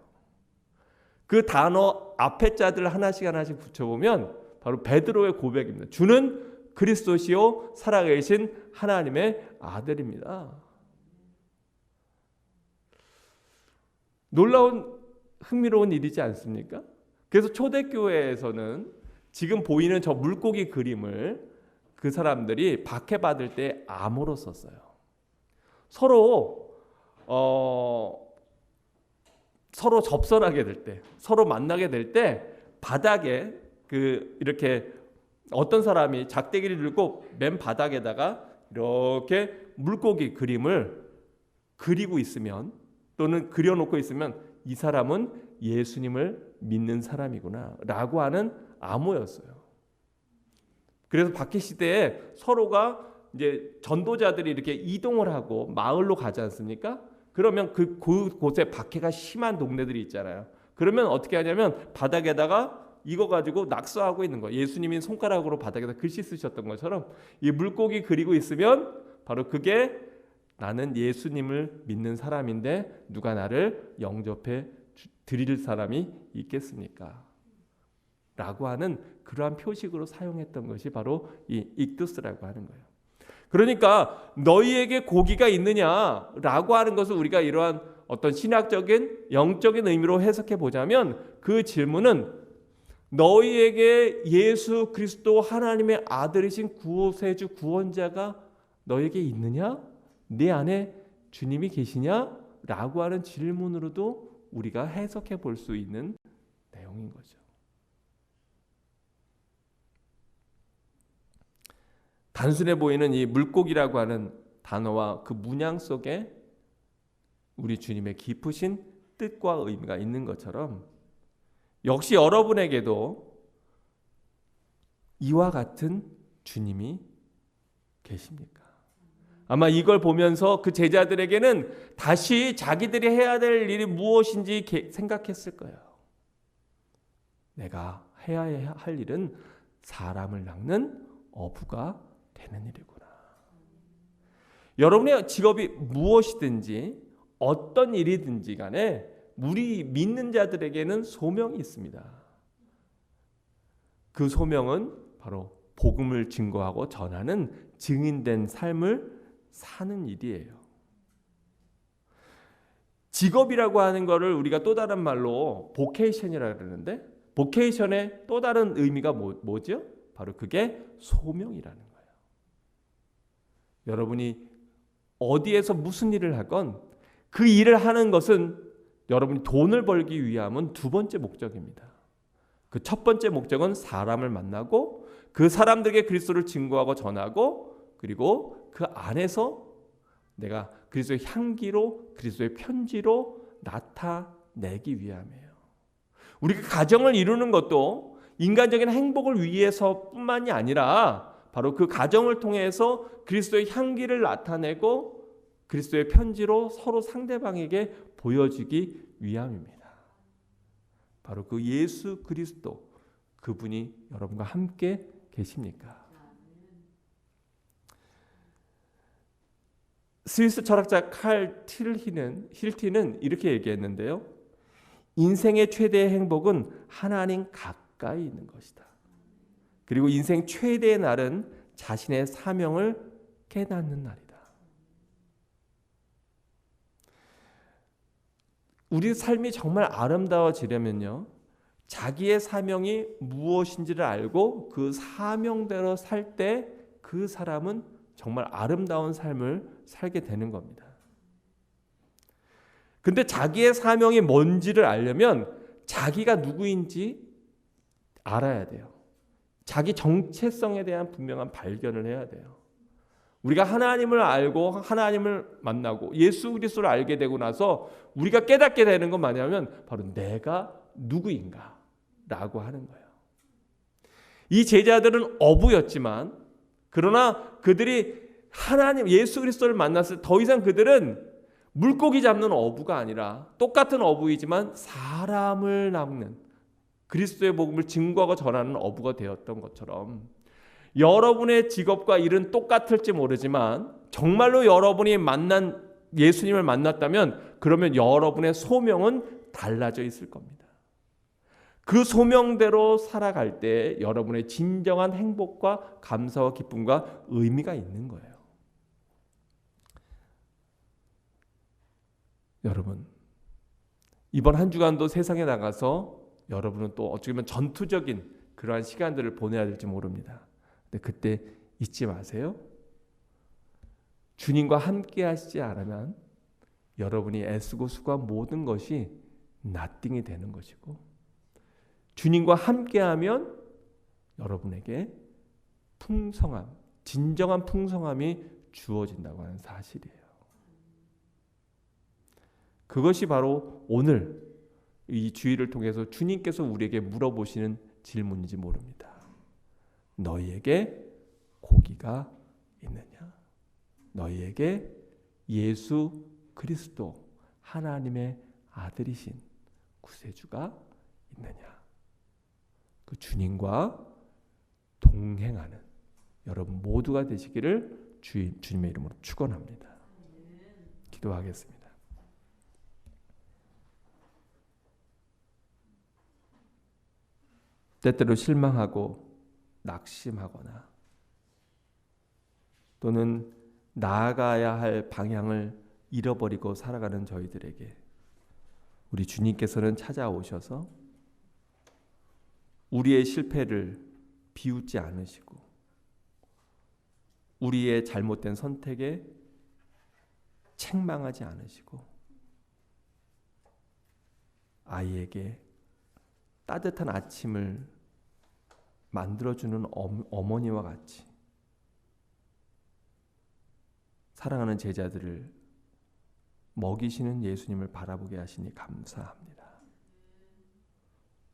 그 단어 앞에 자들 하나씩 붙여보면 바로 베드로의 고백입니다. 주는 그리스도시요 살아계신 하나님의 아들입니다. 놀라운 흥미로운 일이지 않습니까? 그래서 초대교회에서는 지금 보이는 저 물고기 그림을 그 사람들이 박해받을 때 암호로 썼어요. 서로 접선하게 될 때, 서로 만나게 될 때 바닥에 이렇게 어떤 사람이 작대기를 들고 맨 바닥에다가 이렇게 물고기 그림을 그리고 있으면 또는 그려놓고 있으면 이 사람은 예수님을 믿는 사람이구나 라고 하는 암호였어요. 그래서 박해 시대에 서로가 이제 전도자들이 이렇게 이동을 하고 마을로 가지 않습니까? 그러면 그곳에 박해가 심한 동네들이 있잖아요. 그러면 어떻게 하냐면 바닥에다가 이거 가지고 낙서하고 있는 거예요. 예수님이 손가락으로 바닥에다 글씨 쓰셨던 것처럼 이 물고기 그리고 있으면 바로 그게 나는 예수님을 믿는 사람인데 누가 나를 영접해 드릴 사람이 있겠습니까? 라고 하는 그러한 표식으로 사용했던 것이 바로 이 익두스라고 하는 거예요. 그러니까 너희에게 고기가 있느냐라고 하는 것을 우리가 이러한 어떤 신학적인 영적인 의미로 해석해 보자면 그 질문은 너희에게 예수 그리스도 하나님의 아들이신 구세주 구원자가 너에게 있느냐? 내 안에 주님이 계시냐? 라고 하는 질문으로도 우리가 해석해 볼 수 있는 내용인 거죠. 단순해 보이는 이 물고기라고 하는 단어와 그 문양 속에 우리 주님의 깊으신 뜻과 의미가 있는 것처럼 역시 여러분에게도 이와 같은 주님이 계십니까? 아마 이걸 보면서 그 제자들에게는 다시 자기들이 해야 될 일이 무엇인지 생각했을 거예요. 내가 해야 할 일은 사람을 낚는 어부가 되는 일이구나. 여러분의 직업이 무엇이든지 어떤 일이든지 간에 우리 믿는 자들에게는 소명이 있습니다. 그 소명은 바로 복음을 증거하고 전하는 증인된 삶을 사는 일이에요. 직업이라고 하는 것을 우리가 또 다른 말로 보케이션이라고 그러는데 보케이션의 또 다른 의미가 뭐죠? 바로 그게 소명이라는 거예요. 여러분이 어디에서 무슨 일을 하건 그 일을 하는 것은 여러분이 돈을 벌기 위함은 두 번째 목적입니다. 그 첫 번째 목적은 사람을 만나고 그 사람들에게 그리스도를 증거하고 전하고 그리고 그 안에서 내가 그리스도의 향기로 그리스도의 편지로 나타내기 위함이에요. 우리가 가정을 이루는 것도 인간적인 행복을 위해서뿐만이 아니라 바로 그 가정을 통해서 그리스도의 향기를 나타내고 그리스도의 편지로 서로 상대방에게 보여주기 위함입니다. 바로 그 예수 그리스도 그분이 여러분과 함께 계십니까? 스위스 철학자 칼 틸티는 이렇게 얘기했는데요. 인생의 최대의 행복은 하나님 가까이 있는 것이다. 그리고 인생 최대의 날은 자신의 사명을 깨닫는 날이다. 우리 삶이 정말 아름다워지려면요. 자기의 사명이 무엇인지를 알고 그 사명대로 살 때 그 사람은 정말 아름다운 삶을 살게 되는 겁니다. 근데 자기의 사명이 뭔지를 알려면 자기가 누구인지 알아야 돼요. 자기 정체성에 대한 분명한 발견을 해야 돼요. 우리가 하나님을 알고 하나님을 만나고 예수 그리스도를 알게 되고 나서 우리가 깨닫게 되는 건 뭐냐면 바로 내가 누구인가 라고 하는 거예요. 이 제자들은 어부였지만 그러나 그들이 하나님 예수 그리스도를 만났을 때 더 이상 그들은 물고기 잡는 어부가 아니라 똑같은 어부이지만 사람을 낚는 그리스도의 복음을 증거하고 전하는 어부가 되었던 것처럼 여러분의 직업과 일은 똑같을지 모르지만 정말로 여러분이 만난 예수님을 만났다면 그러면 여러분의 소명은 달라져 있을 겁니다. 그 소명대로 살아갈 때 여러분의 진정한 행복과 감사와 기쁨과 의미가 있는 거예요. 여러분, 이번 한 주간도 세상에 나가서 여러분은 또 어떻게 보면 전투적인 그러한 시간들을 보내야 될지 모릅니다. 근데 그때 잊지 마세요. 주님과 함께 하시지 않으면 여러분이 애쓰고 수고한 모든 것이 nothing이 되는 것이고 주님과 함께하면 여러분에게 풍성함, 진정한 풍성함이 주어진다고 하는 사실이에요. 그것이 바로 오늘 이 주일을 통해서 주님께서 우리에게 물어보시는 질문인지 모릅니다. 너희에게 고기가 있느냐? 너희에게 예수 그리스도 하나님의 아들이신 구세주가 있느냐? 그 주님과 동행하는 여러분 모두가 되시기를 주님의 이름으로 축원합니다. 기도하겠습니다. 때때로 실망하고 낙심하거나 또는 나아가야 할 방향을 잃어버리고 살아가는 저희들에게 우리 주님께서는 찾아오셔서 우리의 실패를 비웃지 않으시고 우리의 잘못된 선택에 책망하지 않으시고 아이에게 따뜻한 아침을 만들어주는 어머니와 같이 사랑하는 제자들을 먹이시는 예수님을 바라보게 하시니 감사합니다.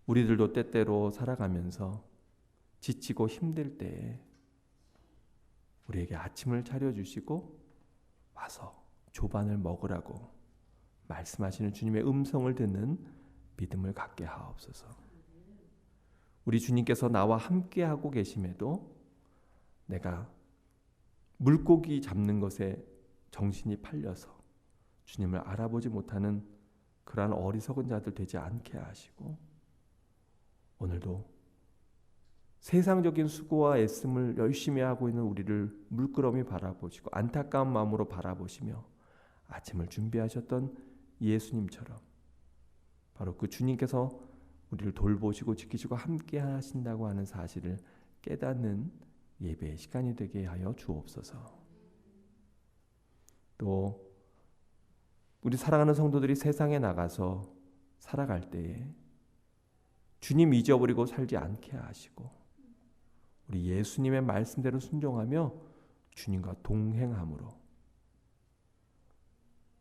우리들도 때때로 살아가면서 지치고 힘들 때에 우리에게 아침을 차려주시고 와서 조반을 먹으라고 말씀하시는 주님의 음성을 듣는 믿음을 갖게 하옵소서. 우리 주님께서 나와 함께하고 계심에도 내가 물고기 잡는 것에 정신이 팔려서 주님을 알아보지 못하는 그러한 어리석은 자들 되지 않게 하시고 오늘도 세상적인 수고와 애씀을 열심히 하고 있는 우리를 물끄러미 바라보시고 안타까운 마음으로 바라보시며 아침을 준비하셨던 예수님처럼 바로 그 주님께서 우리를 돌보시고 지키시고 함께 하신다고 하는 사실을 깨닫는 예배의 시간이 되게 하여 주옵소서. 또 우리 사랑하는 성도들이 세상에 나가서 살아갈 때에 주님 잊어버리고 살지 않게 하시고 우리 예수님의 말씀대로 순종하며 주님과 동행함으로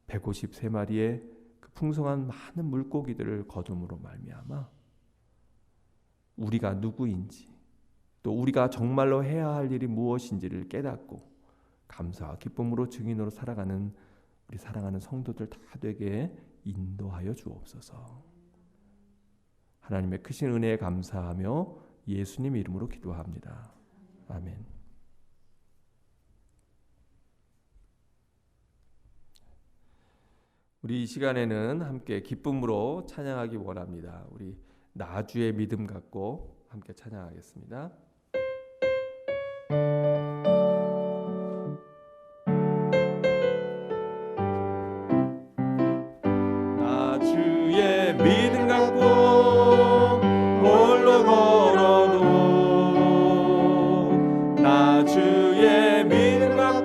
153마리의 그 풍성한 많은 물고기들을 거둠으로 말미암아 우리가 누구인지 또 우리가 정말로 해야 할 일이 무엇인지를 깨닫고 감사와 기쁨으로 증인으로 살아가는 우리 사랑하는 성도들 다 되게 인도하여 주옵소서. 하나님의 크신 은혜에 감사하며 예수님 이름으로 기도합니다. 아멘. 우리 이 시간에는 함께 기쁨으로 찬양하기 원합니다. 우리 나주의 믿음 갖고 함께 찬양하겠습니다. 나주의 믿음 갖고 홀로 걸어도 나주의 믿음 갖고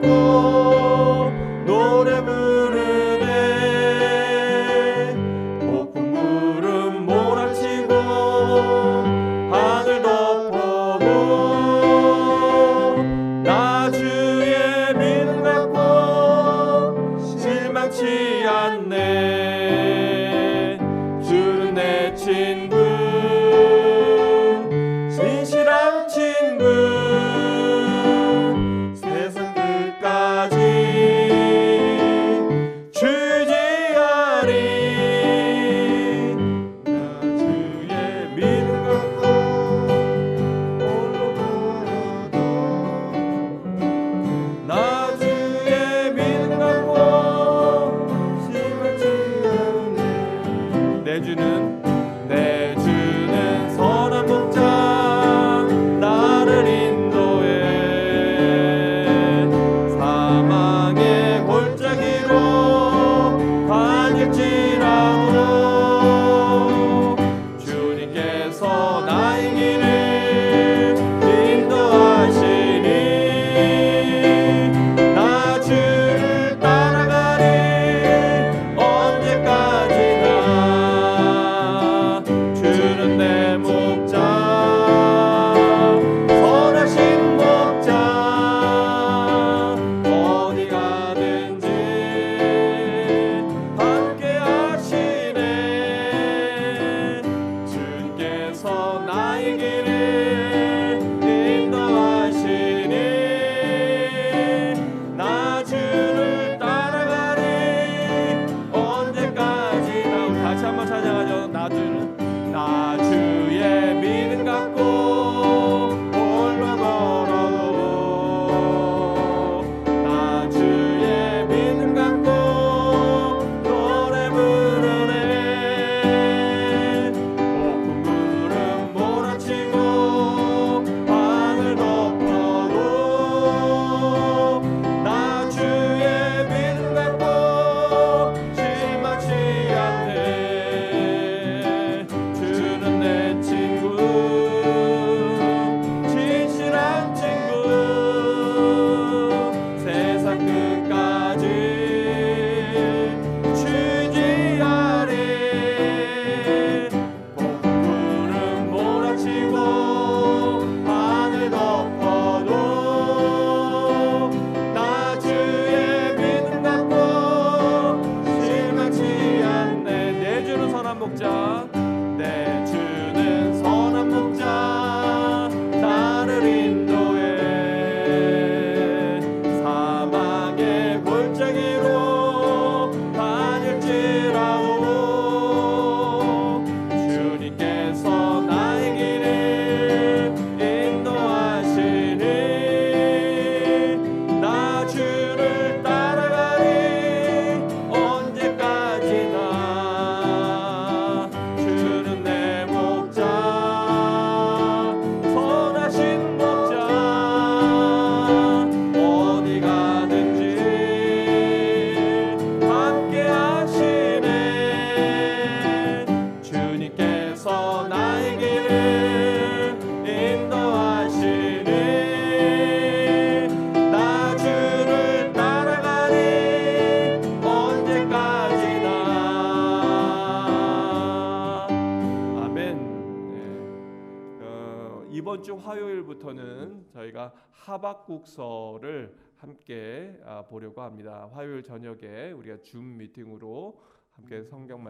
이번 주 화요일부터는 저희가 하박국서를 함께 보려고 합니다. 화요일 저녁에 우리가 줌 미팅으로 함께 성경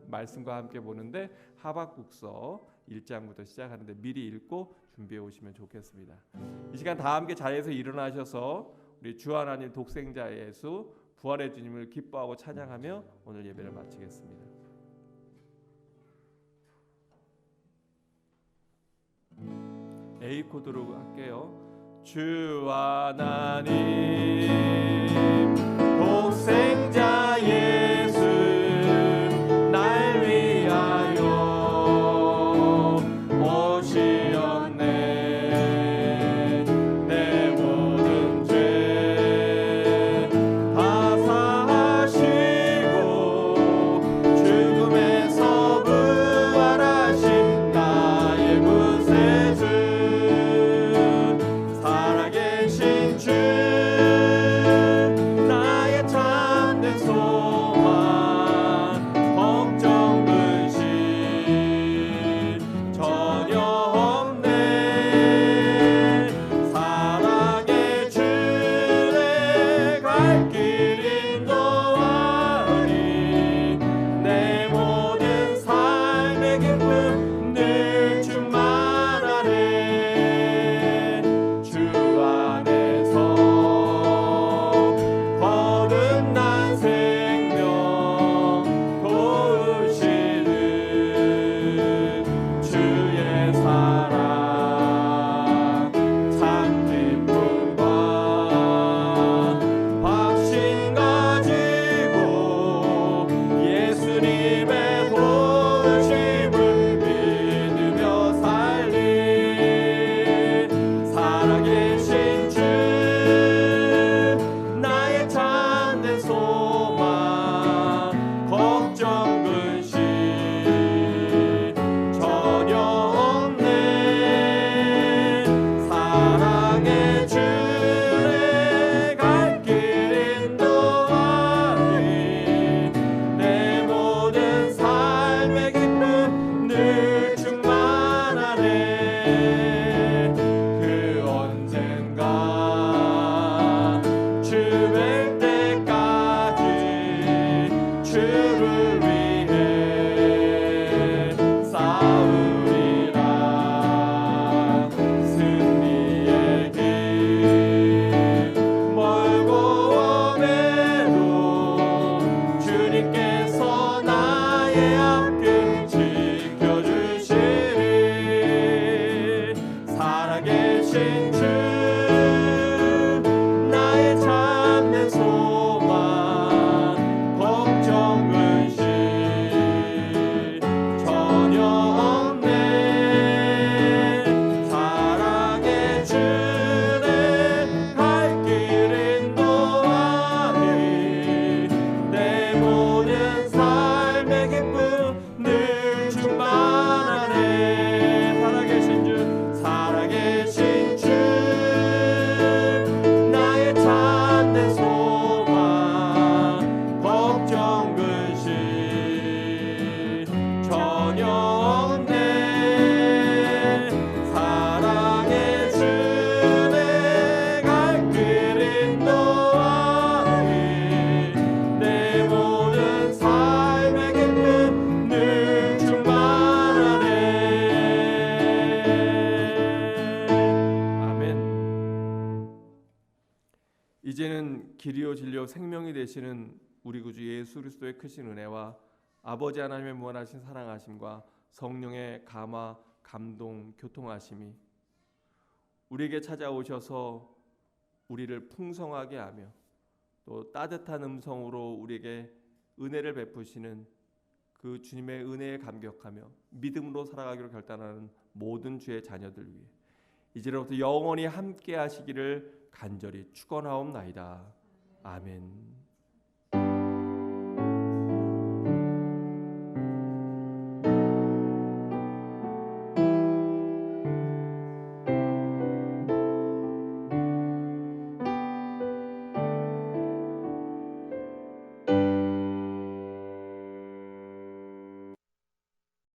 말씀과 함께 보는데 하박국서 1장부터 시작하는데 미리 읽고 준비해 오시면 좋겠습니다. 이 시간 다 함께 자리에서 일어나셔서 우리 주 하나님 독생자 예수 부활의 주님을 기뻐하고 찬양하며 오늘 예배를 마치겠습니다. A 코드로 할게요. 주 하나님 독생자 예수 날 위하여 오시었네. 내 모든 죄 다 사하시고 죽음에서 부활하신 나의 구세주 살아계신 주 나의 참된 소망 걱정 근심 전혀 없네. 사랑의 주내 갈 길 인도하니 내 모든 삶의 기쁨 늘 충만하네. 주 안에서 거듭난 생명 도우시는 주의 사랑 참 기쁨과 확신 가지고 예수님의 도우심을 믿으며 살리 살아계신 주 나의 참된 소망 걱정 근심 전혀 없네. 사랑의 주내 갈 길 인도하니 내 모든 삶의 기쁨 늘 충만하네. 그 언젠가 주 뵐 때까지 주를 위해 싸우리라. 승리의 길 멀고 오매도 주님께서 나의 앞길 지켜주시리. 살아계신 주 나의 참된 소망 걱정 근심 전혀 없네. 사랑의 주내 갈 길 인도하니 내 모든 삶의 기쁨 늘 충만하네. 살아계신 주 살아계신 주 나의 참된 소망 걱정 근심 전혀 없네. 사랑의 주내 갈 길 인도하니 내 모든 삶의 기쁨 늘 충만하네. 아멘. 이제는 길이요 진리요 생명이 되시는 우리 구주 예수 그리스도의 크신 은혜와 아버지 하나님의 무한하신 사랑하심과 성령의 감화, 감동, 교통하심이 우리에게 찾아오셔서 우리를 풍성하게 하며 또 따뜻한 음성으로 우리에게 은혜를 베푸시는 그 주님의 은혜에 감격하며 믿음으로 살아가기로 결단하는 모든 주의 자녀들 위해 이제로부터 영원히 함께 하시기를 간절히 축원하옵나이다. 아멘.